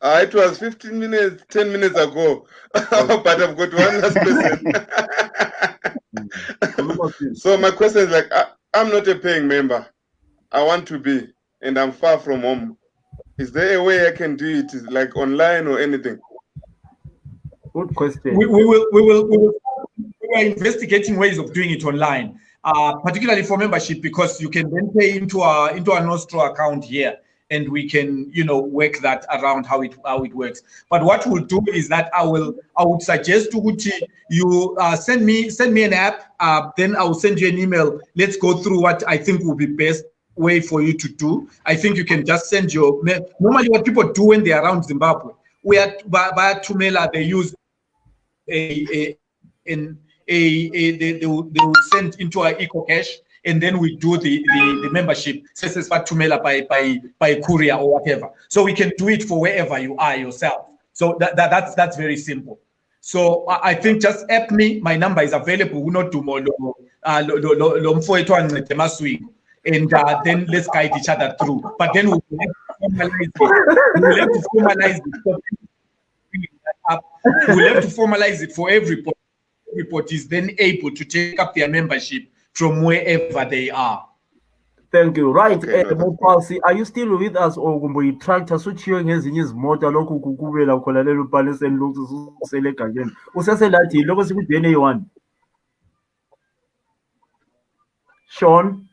It was 15 minutes, 10 minutes ago. But I've got one last question. So my question is like, I'm not a paying member. I want to be, and I'm far from home. Is there a way I can do it, like online or anything? Good question. We are investigating ways of doing it online, particularly for membership, because you can then pay into a Nostro account here, and we can, work that around how it works. But what we'll do is that I would suggest to Uchi, you send me an app, then I will send you an email. Let's go through what I think will be best way for you to do. I think you can just send your, normally what people do when they're around Zimbabwe, where via Tumela they use they will send into our EcoCash, and then we do the membership, says Tumela by courier or whatever. So we can do it for wherever you are yourself. So that's very simple. So I think just app me. My number is available. We not do more and then let's guide each other through. But then we'll have to formalize it. We'll have to formalize it for everybody. Everybody is then able to take up their membership from wherever they are. Thank you. Right, Mopalsi, are you still with us, or we try to switch you ngezinye izimoto lokhu kukubela khona lelo bhale senilokhu useleka again. Useselathi lokho sikudene yi1. Sean?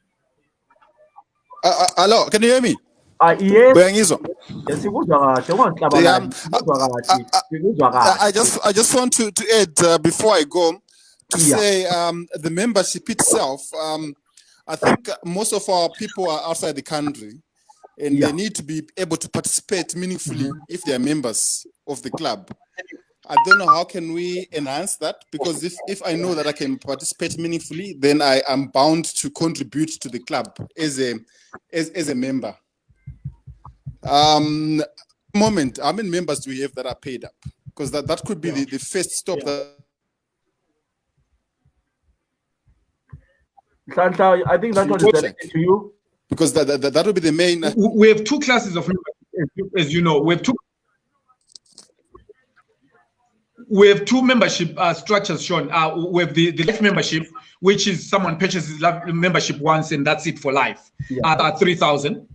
Hello, can you hear me? Yes. I just want to add before I go to say the membership itself. I think most of our people are outside the country, and they need to be able to participate meaningfully if they are members of the club. I don't know how can we enhance that, because if I know that I can participate meaningfully, then I am bound to contribute to the club as a member. Moment, how many members do we have that are paid up? Because that could be the first stop. Santa, I think that one is directed to you. Because that would be the main. We have two classes of members, as you know. We have two membership structures, Sean. We have the life membership, which is someone purchases membership once and that's it for life, at 3,000.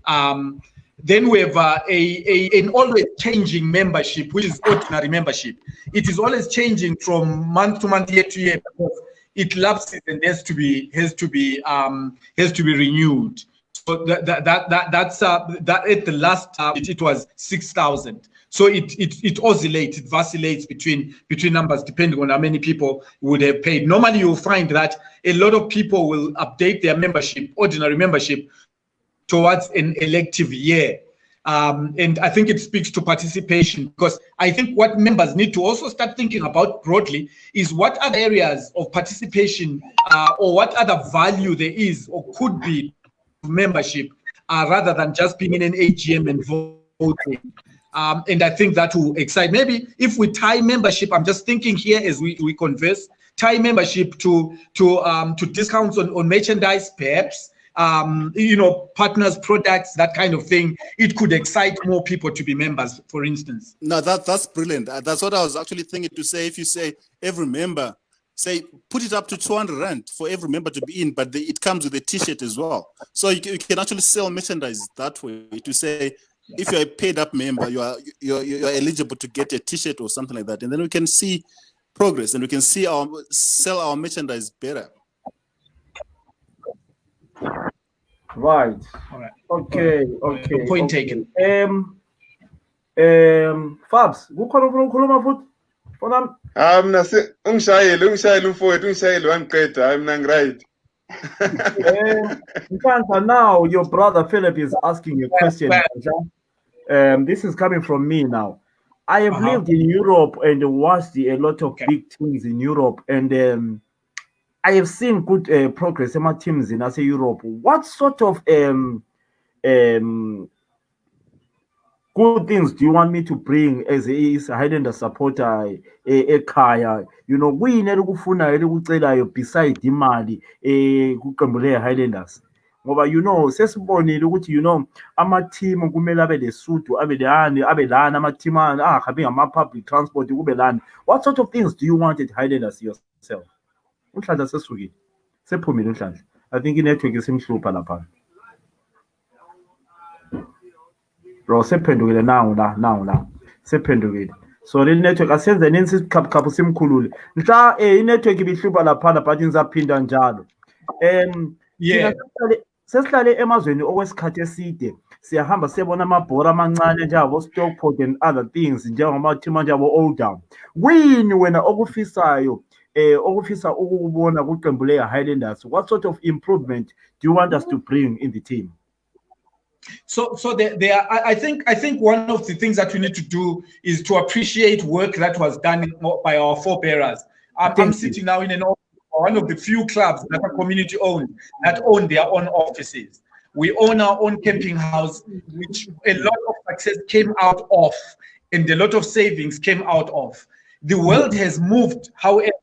Then we have an always changing membership, which is ordinary membership. It is always changing from month to month, year to year, because it lapses and has to be renewed. So that's at the last it was 6,000. So it oscillates, it vacillates between numbers depending on how many people would have paid. Normally, you'll find that a lot of people will update their membership, ordinary membership, towards an elective year. And I think it speaks to participation, because I think what members need to also start thinking about broadly is what other areas of participation or what other value there is or could be to membership rather than just being in an AGM and voting. And I think that will excite. Maybe if we tie membership, I'm just thinking here as we converse, tie membership to discounts on merchandise, perhaps, partners, products, that kind of thing. It could excite more people to be members, for instance. No, that's brilliant. That's what I was actually thinking to say. If you say every member, say put it up to 200 Rand for every member to be in, but it comes with a T-shirt as well. So you can actually sell merchandise that way, to say, if you're a paid up member, you're eligible to get a T-shirt or something like that. And then we can see progress and we can sell our merchandise better. Right. All right. Okay. Point taken. Fabs, kukhona ufuna ukukhuluma futhi? Fona Mina ungishayele umfowethu ungishayele wangiqeda hayi mina ngiright. Now your brother Philip is asking a question. This is coming from me now. I have lived in Europe and watched a lot of big teams in Europe, and I have seen good progress in my teams in Europe. What sort of good things do you want me to bring as a Highlander supporter ekhaya? You know, kuyini elikufunayo elikucelayo beside imali kuqembu le-Highlanders? Ngoba you know sesibonile ukuthi you know ama-team kumele abe lesuthu abe lana ama-team ahambe ngama-public transport kube lana. What sort of things do you want at Highlanders yourself? Unhlanhla sesukile sephumile Unhlanhla. I think inetwork isimhlupha lapha. Bro, sephendukile nangu la sephendukile. So le network asenze nensi isikhaphukhaphu simkhulule. Mhla inetwork ibihlupha lapha but ngizaphinda njalo. Sesihlale emazweni okwesikhathi eside siyahamba siyabona amabhora amancane njengabo Stockport and other things njengama-team njengabo Oldham. Kuyini wena okufisayo okufisa ukubona kuqembu le-Highlanders? What sort of improvement do you want us to bring in the team? So there. I think one of the things that we need to do is to appreciate work that was done by our forebearers. I'm sitting now in one of the few clubs that are community owned, that own their own offices. We own our own camping house, which a lot of success came out of, and a lot of savings came out of. The world has moved, however,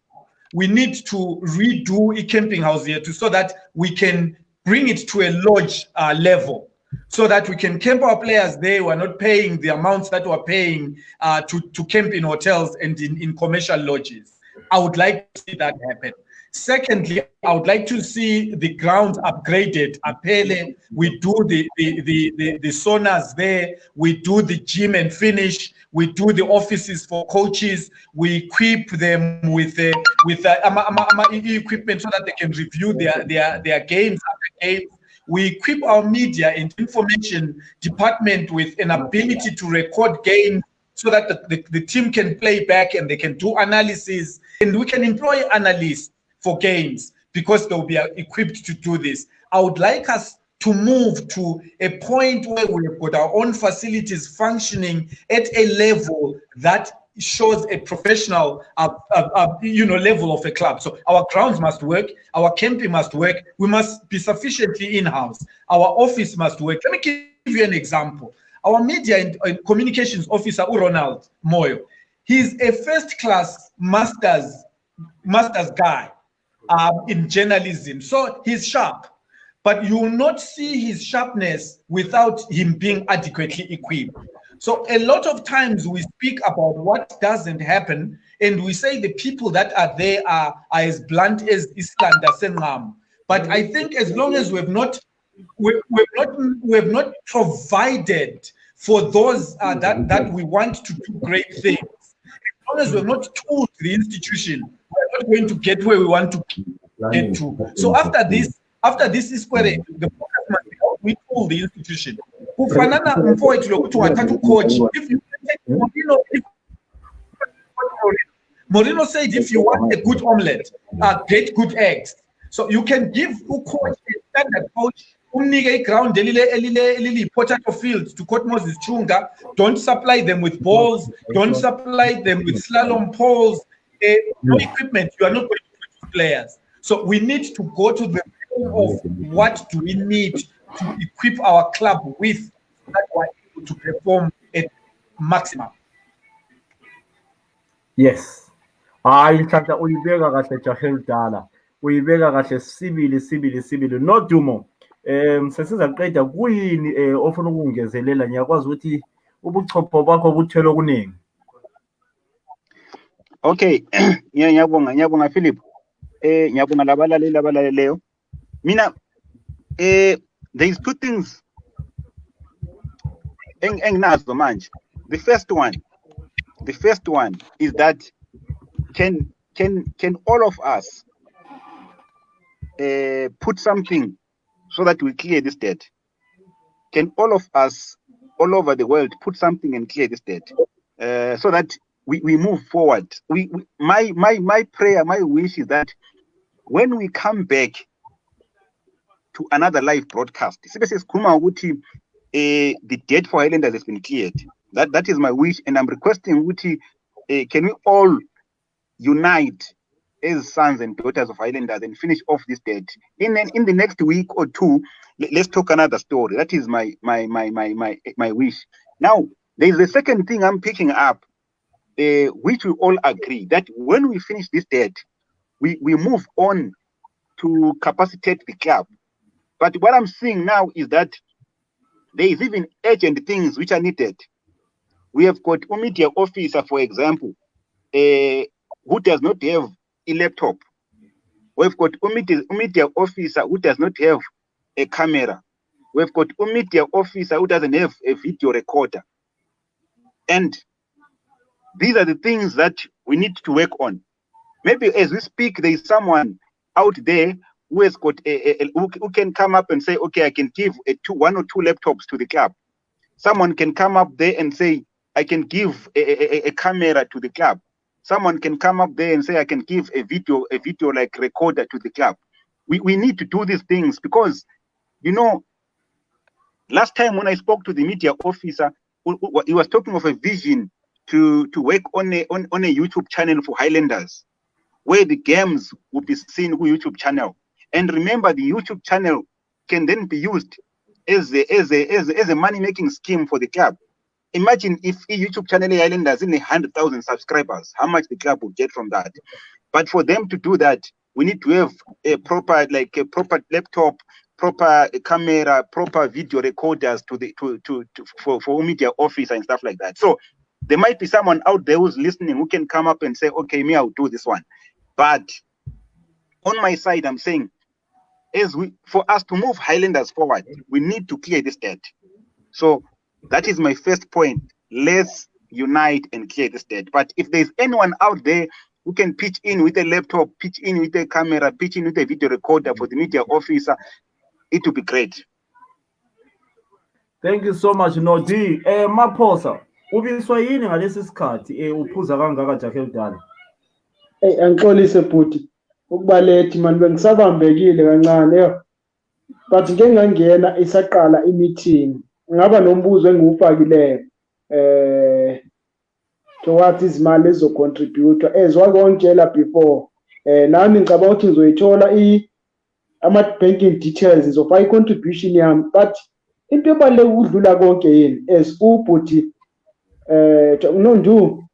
we need to redo a camping house here so that we can bring it to a lodge level, so that we can camp our players there who are not paying the amounts that we're paying to camp in hotels and in commercial lodges. I would like to see that happen. Secondly, I would like to see the grounds upgraded. Apele, we do the saunas there, we do the gym and finish, we do the offices for coaches, we equip them with equipment so that they can review their games after games. We equip our media and information department with an ability to record games so that the team can play back and they can do analysis, and we can employ analysts for games because they'll be equipped to do this. I would like us to move to a point where we've got our own facilities functioning at a level that shows a professional level of a club. So our grounds must work, our camping must work, we must be sufficiently in-house, our office must work. Let me give you an example. Our media and communications officer, Ronald Moyo, he's a first-class master's guy in journalism, so he's sharp, but you will not see his sharpness without him being adequately equipped. So a lot of times we speak about what doesn't happen, and we say the people that are there are as blunt as Islander Sengham. But I think as long as we've not provided for those that we want to do great things, as long as we've not told the institution, we're not going to get where we want to get to. So after this is where the focus must be how we tool the institution. If you take Mourinho said, if you want a good omelette, get good eggs. So you can give a coach a standard coach, ground potato field to coach Moses Chunga. Don't supply them with balls, don't supply them with slalom poles, no equipment. You are not going to produce players. So we need to go to the level of what do we need to equip our club with that we're able to perform at maximum. Yes. Inhlanhla uyibeka kahle Jahel Dala. Uyibeka kahle sibili. No Dumo. Sesizaqeda kuyini ofuna ukungezelela, ngiyakwazi ukuthi ubuchopho bakho buthelo kuningi. Okay. Ngiyabonga Philip. Ngiyabonga labalaleleyo. Mina there's two things enginazo manje. The first one is that can all of us put something so that we clear this debt? Can all of us all over the world put something and clear this debt, so that we move forward? My prayer, my wish is that when we come back to another live broadcast, the debt for Highlanders has been cleared. That is my wish, and I'm requesting can we all unite as sons and daughters of Highlanders and finish off this debt in the next week or two. Let's talk another story. That is my wish. Now there is a second thing I'm picking up, which we all agree that when we finish this debt, we move on to capacitate the club. But what I'm seeing now is that there is even urgent things which are needed. We have got a media officer, for example, who does not have a laptop. We've got a media officer who does not have a camera. We've got a media officer who doesn't have a video recorder. And these are the things that we need to work on. Maybe as we speak, there is someone out there who has got who can come up and say, okay, I can give one or two laptops to the club. Someone can come up there and say, I can give a camera to the club. Someone can come up there and say, I can give a video like recorder to the club. We need to do these things because, last time when I spoke to the media officer, he was talking of a vision to work on a YouTube channel for Highlanders, where the games would be seen on YouTube channel. And remember, the YouTube channel can then be used as a money-making scheme for the club. Imagine if a YouTube channel Highlanders in 100,000 subscribers, how much the club would get from that. But for them to do that, we need to have a proper laptop, proper camera, proper video recorders for media office and stuff like that. So there might be someone out there who's listening who can come up and say, okay, I'll do this one. But on my side, I'm saying, for us to move Highlanders forward, we need to clear this debt. So that is my first point. Let's unite and clear this debt. But if there's anyone out there who can pitch in with a laptop, pitch in with a camera, pitch in with a video recorder for the media officer, it would be great. Thank you so much, Nodi. Maphosa, ubiswa yini ngalesi sikhathi uphuza kangaka Jackie Dala? Angixolise bhuti ukubalethi mani bengisabambekile kancane but ngeke ngangena isaqala i-meeting ngaba nombuzo engiwufakileyo towards izimali ezocontribute ezwakongitshela before nami ngicabanga ukuthi ngizoyithola ama-banking details ngizofaka i-contribution yami but into ebaluleke ukudlula konke yini as ubhuti Nondu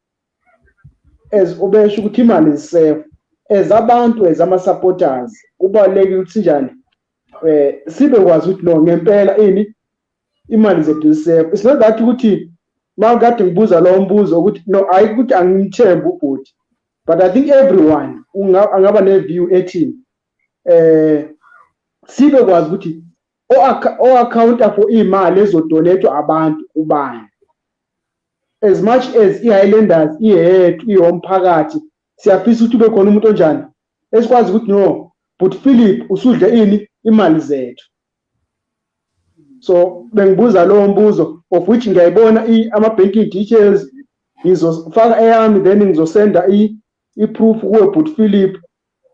as ubesho ukuthi imali isefe as abantu as ama-supporters kubalulekile ukuthi njani sibe kwazi ukuthi no ngempela imali zethu zisefe. It's not that ukuthi mawukade ngibuza lo mbuzo ukuthi no ayi ukuthi angimthembi ubhuti, but I think everyone angaba ne-view ethi sibe kwazi ukuthi o-accounta for imali ezodonethwa abantu ubani. As much as i-Highlanders iyethu iyomphakathi siyafisa ukuthi ube khona umuntu onjani esikwazi ukuthi no but Philip usudle imali zethu. So bengibuza lo mbuzo of which ngiyayibona ama-banking details ngizofaka eyami then ngizosenda i-proof kuwe but Philip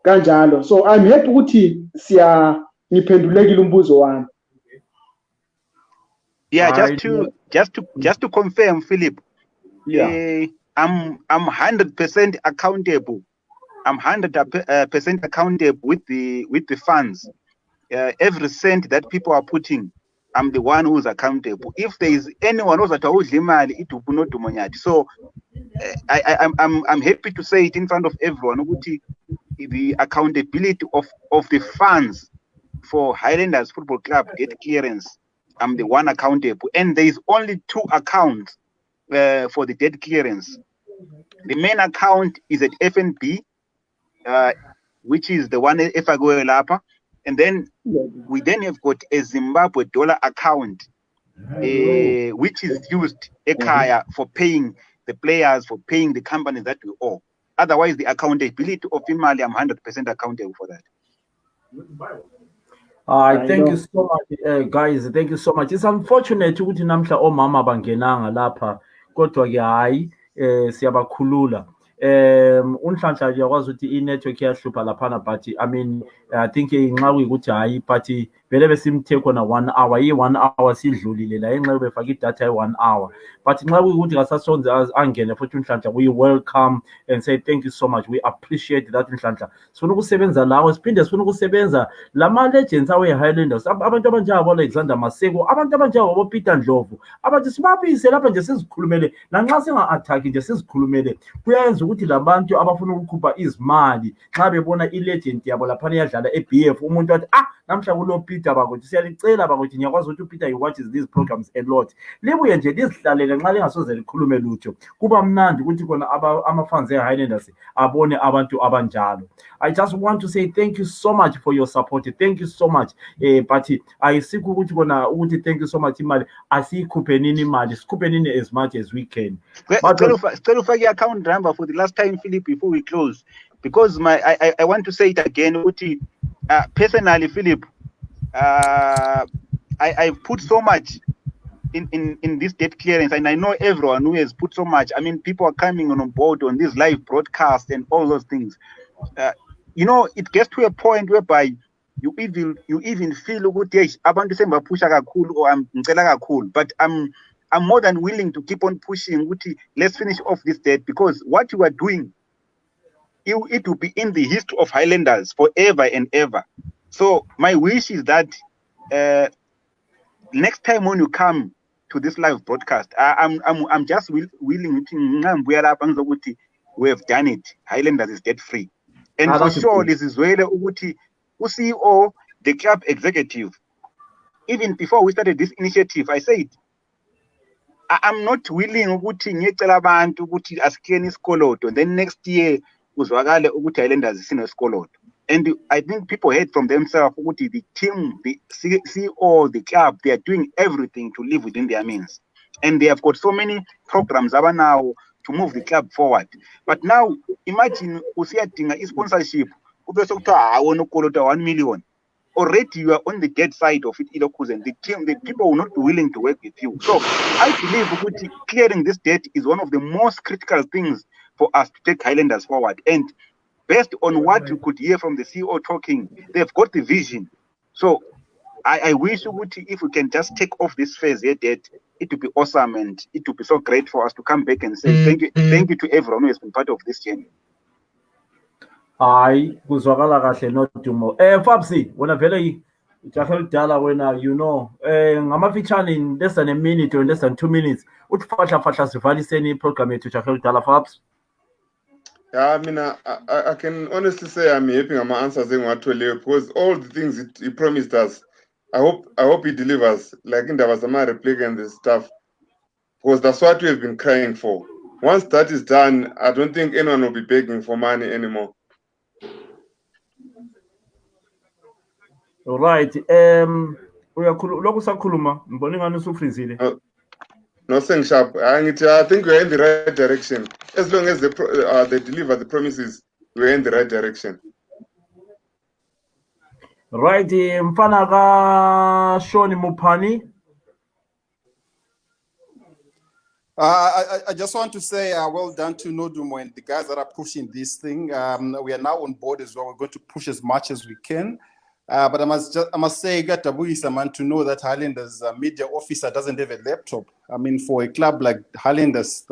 kanjalo. So I'm happy ukuthi ngiphendulekile umbuzo wami. Yeah, just to confirm, Philip. Yeah, I'm 100% accountable. I'm 100% accountable with the funds. Every cent that people are putting, I'm the one who's accountable. If there is anyone who's at all, it will not do monyati. So I'm happy to say it in front of everyone. The accountability of the funds for Highlanders Football Club get clearance. I'm the one accountable, and there is only 2 accounts for the debt clearance. The main account is at FNB, which is the one if I go Lapa, and then we then have got a Zimbabwe dollar account, which is used for paying the players, for paying the companies that we owe. Otherwise, the accountability of Imali, I'm 100% accountable for that. Thank you so much, guys. Thank you so much. It's unfortunate ukuthi namhla omama bangenanga lapha kodwa ke hayi siyabakhulula. Unhlanhla yakwazi ukuthi i-network iyahlupha laphana, but I mean I think nxa kuyikuthi hayi but vele besimthe khona 1 hour, i-1 hour sidlulile la nxa befaka idatha i-1 hour, but nxa kuyikuthi ngasasonze angene futhi unhlanhla, we welcome and say thank you so much. We appreciate that unhlanhla. Sifuna ukusebenza lawe, siphinde sifuna ukusebenza lama legends awe-Highlanders, abantu abanjengabo Alexander Maseko, abantu abanjengabo Peter Ndlovu, abantu sibabise lapha nje sizikhulumele, nanxa singa-attack nje sizikhulumele. Kuyayenza ukuthi labantu abafuna ukukhupha izimali nxa bebona i-legend yabo laphana iyadlala e-BF, umuntu wathi namhla kulo Peter bakuthi siyalicela bakuthi ngiyakwazi ukuthi uPeter he watches these programs a lot, libuye nje lizihlalele nxa lingasoze likhulume lutho. Kuba mnandi ukuthi kona ama-fans e-Highlanders abone abantu abanjalo. I just want to say thank you so much for your support. Thank you so much. But ayisiko ukuthi kona ukuthi thank you so much imali asiyikhuphe nini imali, sikhuphe nini as much as we can. Still ufake account number for the last time, Philip, before we close, because I want to say it again. Uti, personally, Philip, I put so much in this debt clearance, and I know everyone who has put so much. I mean, people are coming on board on this live broadcast and all those things. You know, it gets to a point whereby you even feel ukuthi abantu sembapusha kakhulu or ngicela kakhulu, but I'm more than willing to keep on pushing. Let's finish off this debt, because what you are doing, it will be in the history of Highlanders forever and ever. So my wish is that next time when you come to this live broadcast, I'm just willing to we have done it. Highlanders is debt free, and for sure this is where the CEO, the club executive, even before we started this initiative, I said, I'm not willing ukuthi ngiyecela abantu ukuthi asikheni isikoloto, then next year uzwakale ukuthi Highlanders isino isikoloto. And I think people heard from themselves ukuthi the team, the CEO, the club, they are doing everything to live within their means, and they have got so many programs now to move the club forward. But now imagine usiyadinga i-sponsorship ube sokuthiwa awona ukolota 1 million. Already you are on the dead side of it, and the team, the people will not be willing to work with you. So I believe clearing this debt is one of the most critical things for us to take Highlanders forward. And based on what you could hear from the CEO talking, they've got the vision. So I wish if we can just take off this phase here, debt, it would be awesome, and it would be so great for us to come back and say thank you to everyone who has been part of this journey. Hayi kuzwakala kahle nodumo. Fabsi, wena vele ijahe lidala wena, you know, ngamafitshane in less than a minute or in less than 2 minutes. Uthi fahla sivaliseni iprogram yethu ijahe lidala, Fabs. Yeah, I mean, I can honestly say I'm happy with my answers because all the things he promised us, I hope he delivers. Like in Davasama replica and this stuff, because that's what we have been crying for. Once that is done, I don't think anyone will be begging for money anymore. All right. Lokhu sakhuluma mbona ngani usufrizile. No, saying sharp. I think we're in the right direction. As long as they deliver the promises, we're in the right direction. Right, mfana ka Shoni Mupani. I just want to say well done to Nodumo and the guys that are pushing this thing. We are now on board as well. We're going to push as much as we can. But I must say, man, to know that Highlanders media officer doesn't have a laptop. I mean, for a club like Highlanders,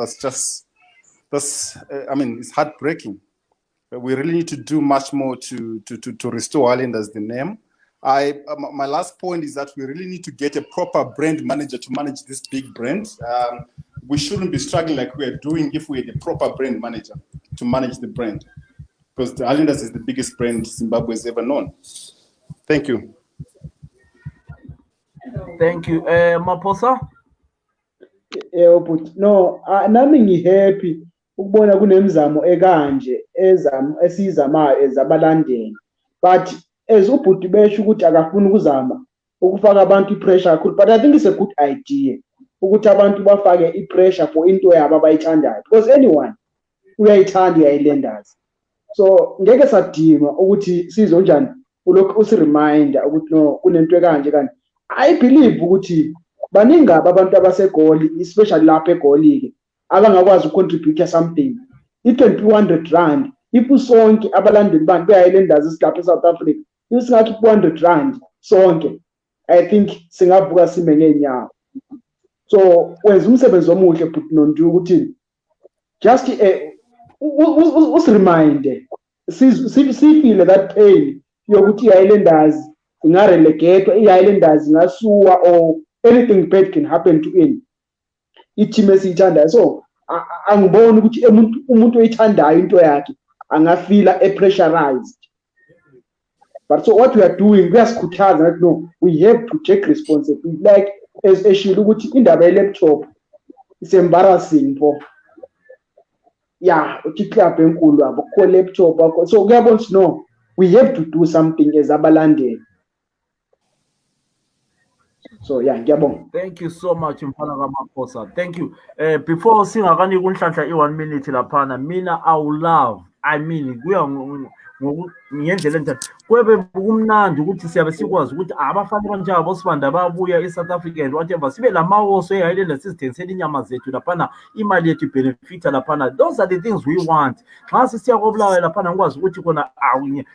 it's heartbreaking. We really need to do much more to restore Highlanders the name. My last point is that we really need to get a proper brand manager to manage this big brand. We shouldn't be struggling like we are doing if we had a proper brand manager to manage the brand, because the Highlanders is the biggest brand Zimbabwe has ever known. Thank you. Thank you. Maposa? But no, nami ngihappy ukubona kunemizamo ekanje esizamayo ezabalandeli. But as ubhuti besho ukuthi akafuna ukuzama ukufaka abantu ipressure kakhulu, but I think it's a good idea ukuthi abantu bafake ipressure for into yabo abayithandayo, because anyone uyayithanda i-Highlanders. So ngeke sadinga ukuthi sizonjani ulokhu usireminder ukuthi no kunento ekanje kanti I believe ukuthi baningi abantu abasegoli especially lapha egoli ke abangakwazi ucontribute something. It can be 100 rand. If sonke abalandeli bantu be-Highlanders isilapha eSouth Africa isingathi 100 rand sonke I think singavuka sime ngeenyawo. So wenza umsebenzi omuhle but nonto ukuthi just usiremind sifile that pain yokuthi i-Highlanders ingarelegatwa, i-Highlanders ingasuwa or anything bad can happen to i-team esiyithandayo. So angiboni ukuthi umuntu oyithandayo into yakhe angafila pressurized. But so what we are doing, kuyasikhuthaza that no, we have to take responsibility. Like as eshilo ukuthi indaba ye-laptop is embarrassing for uthi club enkulu abo ko laptop akho. So kuyabona ukuthi no, we have to do something as abalandeli. So ngiyabonga. Thank you so much Mfana kaMaphosa. Thank you. Before singakaniki unhlanhla i1 minute laphana, mina I will love, I mean kuya ngendlela enjani kwebe kumnandi ukuthi siyabe sikwazi ukuthi abafana kanjalo Sibanda babuya eSouth Africa and whatever sibe lamawoso eHighlanders sizithengisela inyama zethu laphana imali yethu benefita laphana. Those are the things we want. Xa sisiya kobulawa laphana ngikwazi ukuthi khona mhlawumbe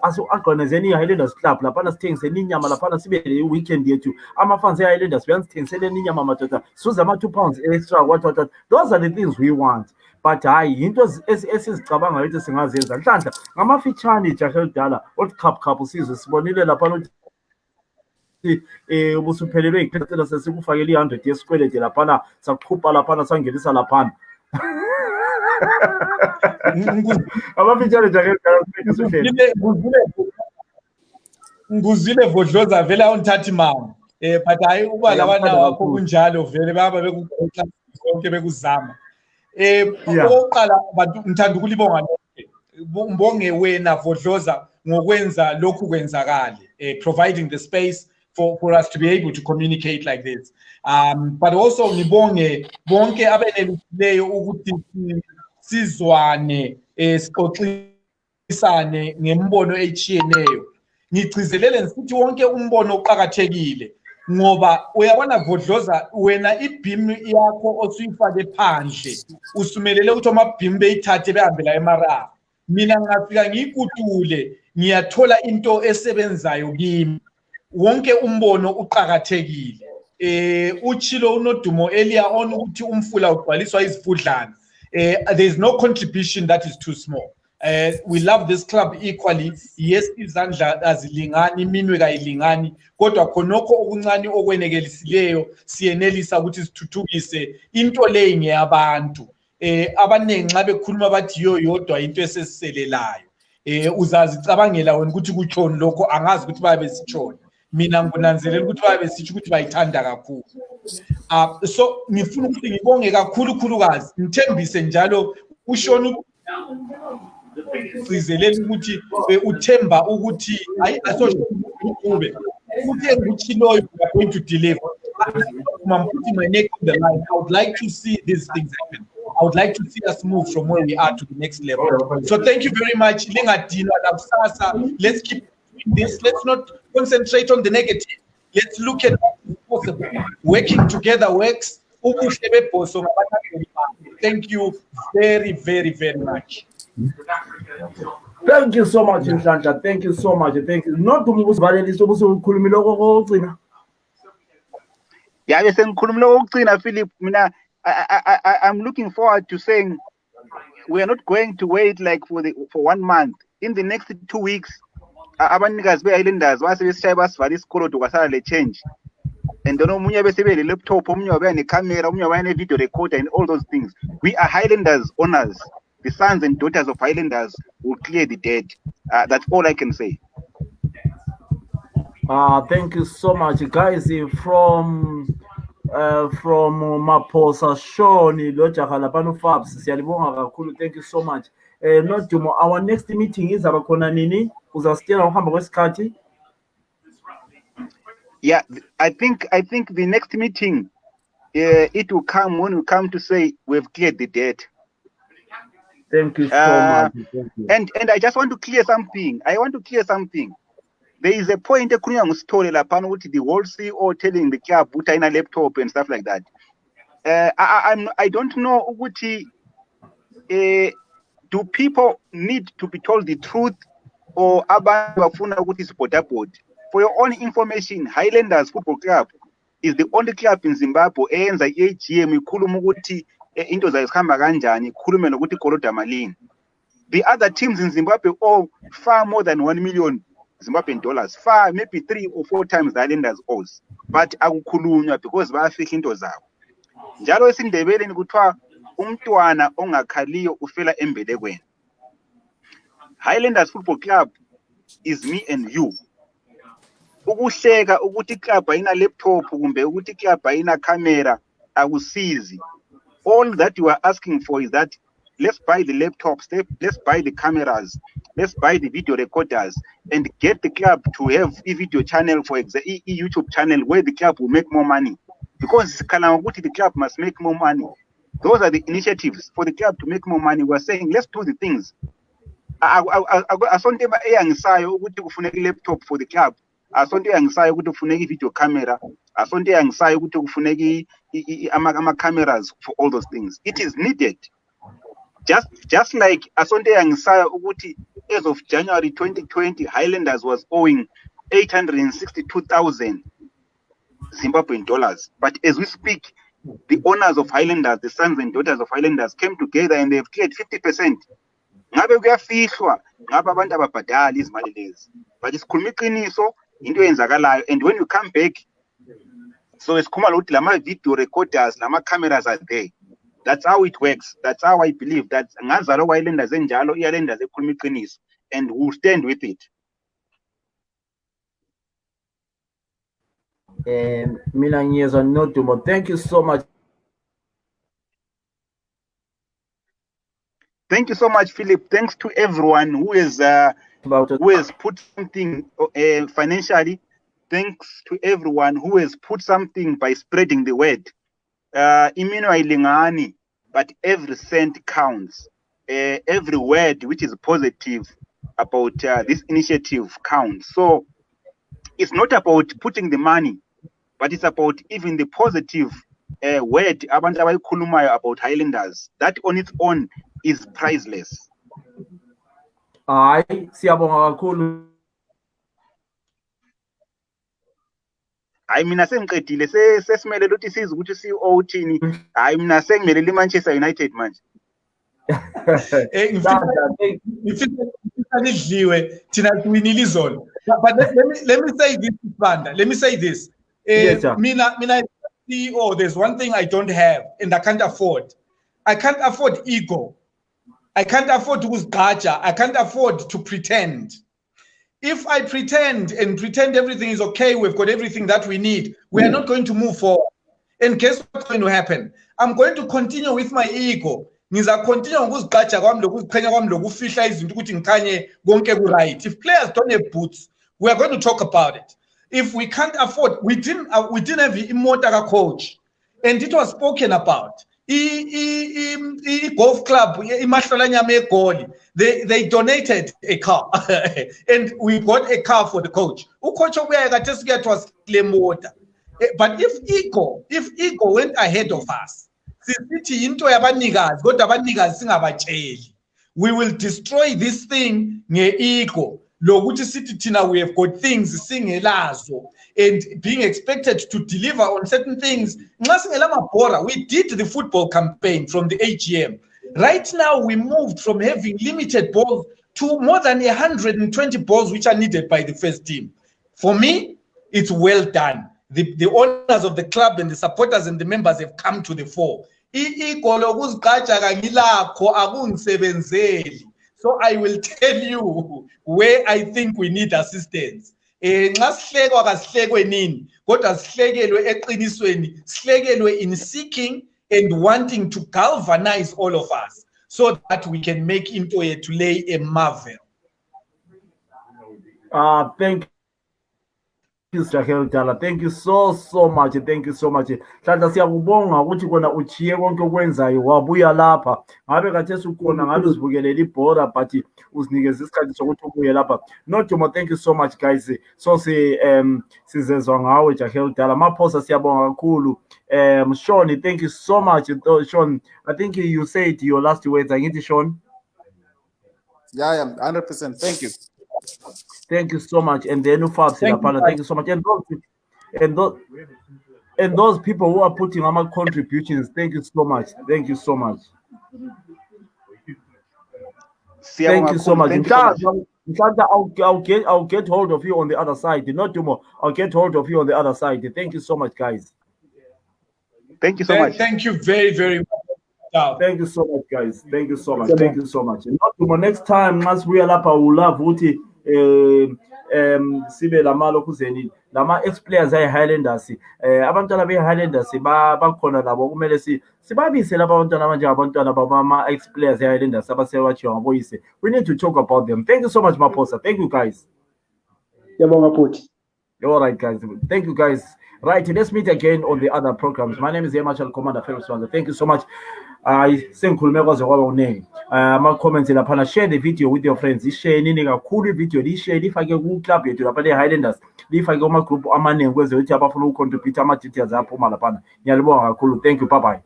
asu-organizeni i-Highlanders Club laphana sithengisela inyama laphana sibe le weekend yethu ama-fans e-Highlanders bayasithengisela inyama madoda suze ama-2 pounds extra what. Those are the things we want. But hayi into esizicabanga ukuthi singazenza mhlawumbe ngamafitshane ijahe elidala othi khaphu sizwe sibonile laphana ukuthi ubusuphelelwe iqela sesikufakela i100 yesikwelede laphana sakukhupha laphana sangenisa laphana amafitshane ijahe elidala nguzile vodloza vele awunthathi mama but hayi uba lawana wakho kunjalo vele baba bekuxoxa konke bekuzama. Oqala bantu ngithanda ukulibonga ngibonge wena Vodloza ngokwenza lokhu kwenzakale, providing the space for us to be able to communicate like this. But also ngibonge bonke abenelileyo ukuthi sizwane sixoxisane ngembono echiyeneyo. Ngigcizelele ngithi wonke umbono oqhakathekile ngoba uyabona Vodloza wena ibhimu yakho osuyifake phandle usumelele ukuthi amabhimu beyithathe behambe la eMara. Mina ngafika ngikutule ngiyathola into esebenzayo kimi. Wonke umbono uqhakathekile. Uchilo uNodumo earlier on ukuthi umfula ugcwaliswa izifudlana. There is no contribution that is too small. We love this club equally. Yes, izandla azilingani, iminwe kayilingani, kodwa khonokho okuncane okwenekelisileyo siyenelisa ukuthi sithuthukise into le ngeyabantu. Abanengi nxa bekhuluma bathi yodwa into esesiselelayo. Uzazicabangela wena ukuthi kutshoni lokho angazi ukuthi babe sitshoni. Mina ngunanzelela ukuthi babe sithi ukuthi bayithanda kakhulu. So ngifuna ukuthi ngibonge kakhulukazi ngithembise njalo ushona sizelele ukuthi uthemba ukuthi hayi asokube ukuthi engichiloyo are going to deliver. I'm putting my neck on the line. I would like to see these things happen. I would like to see us move from where we are to the next level. So thank you very much. Let's keep doing this. Let's not concentrate on the negative. Let's look at what's possible. Working together works. Thank you very, very, very much. Thank you so much Nhlanhla. Thank you so much. Thank you. Not ubusivalelisa ubusukhulumile okugcina. Yeah, bese ngikhulumile okugcina Philip. Mina I'm looking forward to saying we are not going to wait like for 1 month. In the next 2 weeks abanikazi be-Highlanders base besishaye basivala isikoloto kwasala le change. And then omunye bese be le laptop, omunye waba ne camera, omunye waba ne video recorder and all those things. We are Highlanders owners. The sons and daughters of Highlanders will clear the debt. That's all I can say. Thank you so much, guys. From Maphosa Shoni Lojaha lapano Fabs siyalibonga kakhulu. Thank you so much. Nodumo, our next meeting is abakhona nini? Uzasitshela uhamba kwesikhathi? Yeah, I think the next meeting it will come when we come to say we've cleared the debt. Thank you so much. Thank you. And I just want to clear something. There is a point ekhulunywa ngusithole lapha ukuthi the whole CEO telling the club ukuthi ayina laptop and stuff like that. I don't know ukuthi do people need to be told the truth or abantu bafuna ukuthi sibotabode? For your own information, Highlanders Football Club is the only club in Zimbabwe eyenza i-AGM ikhuluma ukuthi into zayo zihamba kanjani, ikhulume nokuthi ikolota malini. The other teams in Zimbabwe owe far more than 1 million Zimbabwean dollars, far maybe 3 or 4 times the Highlanders owes, but akukhulunywa because bayafihla into zawo. Njalo esindebeleni kuthiwa umntwana ongakhaliyo ufela embelekweni. Highlanders Football Club is me and you. Ukuhleka ukuthi club ayina laptop kumbe ukuthi club ayina camera akusizi. All that you are asking for is that let's buy the laptops, let's buy the cameras, let's buy the video recorders, and get the club to have a video channel, for example, a YouTube channel where the club will make more money. Because the club must make more money. Those are the initiatives for the club to make more money. We're saying let's do the things. Asonte eyangisayo ukuthi kufuneka laptop for the club. Asonte eyangisayo ukuthi kufuneka video camera. Asonte eyangisayo ukuthi kufuneka ama cameras for all those things. It is needed. Just like Asonte eyangisayo ukuthi as of January 2020, Highlanders was owing 862,000 Zimbabwean dollars. But as we speak, the owners of Highlanders, the sons and daughters of Highlanders, came together and they've cleared 50%. Ngabe kuyafihlwa ngaba abantu ababhadali izimali lezi, but isikhuluma iqiniso into eyenzakalayo. And when you come back, so esikhuluma ukuthi lama video recorders, lama cameras are there. That's how it works. That's how I believe that ngazalo Highlanders enjalo iyalanders ekhuluma iqiniso, and we'll stand with it. Mina ngiyezwa Nodumo. Thank you so much. Thank you so much, Philip. Thanks to everyone who has put something financially. Thanks to everyone who has put something by spreading the word. Imino ailingani, but every cent counts. Every word which is positive about this initiative counts. So it's not about putting the money, but it's about even the positive word abantu abayikhulumayo about Highlanders. That on its own is priceless. Hayi, siyabonga kakhulu. Hayi mina sengiqedile sesimele ukuthi size ukuthi CEO uthini. Hayi mina sengimelele iManchester United manje. But let me say this, Banda. Let me say this. Yes, sir. Mina CEO, there's one thing I don't have and I can't afford. I can't afford ego. I can't afford to uzgaja. I can't afford to pretend. If I pretend everything is okay, we've got everything that we need, we are not going to move forward. And guess what's going to happen? I'm going to continue with my ego. Ngiza continue ngokuzigqaja kwami lokuziqhenya kwami lokufihla izinto ukuthi ngikhanye konke ku right. If players don't have boots, we are going to talk about it. If we can't afford, we didn't have imota coach, and it was spoken about. Golf club, they donated a car, and we bought a car for the coach. But if ego went ahead of us, we will destroy this thing ego. We have got things and being expected to deliver on certain things. We did the football campaign from the AGM. Right now, we moved from having limited balls to more than 120 balls which are needed by the first team. For me, it's well done. The owners of the club and the supporters and the members have come to the fore. So I will tell you where I think we need assistance. In seeking and wanting to galvanize all of us so that we can make into it to lay a marvel. Thank Jahel Dala, thank you so much, thank you so much. Hlanhla siyakubonga ukuthi kona uchiye konke okwenzayo wabuya lapha. Ngabe kathesi ukhona ngabe uzibukelela ibhola but usinikeza isikhathi sokuthi ubuye lapha. Nodumo, thank you so much guys. So sizezwa ngawe Jahel Dala. Maphosa siyabonga kakhulu. Sean, thank you so much. Sean, I think you said your last words. Angithi Sean? Yeah, 100%. Thank you. Thank you so much. And then thank you so much. And those people who are putting our contributions, thank you so much. Thank you so much. Thank you so much. I'll get hold of you on the other side. Not tomorrow. I'll get hold of you on the other side. Thank you so much, guys. Thank you so much. Thank you very, very much. Thank you so much, guys. Thank you so much. Thank you so much. And not tomorrow. Next time, as we are up, I will love Uti. Sibe lamalo kuzeni lama ex-players Highlanders abantwana be-Highlanders bakhona labo kumele sibabise laba abantwana abanjengabantwana bama ex-players Highlanders abasewachiwa ngaboyise. We need to talk about them. Thank you so much, Maphosa. Thank you, guys. Yabonga Phuthi. All right, guys. Thank you, guys. Right, let's meet again on the other programs. My name is Marshal Commander Ferris Swaza. Thank you so much. I think my comments laphana, share the video with your friends. Share nini kakhulu video, share lifake ku club yethu lapha le-Highlanders, lifake kuma group amaningi kweze ukuthi abafuna ucontribute ama details aphuma laphana. Ngiyalibonga kakhulu. Thank you. Bye bye.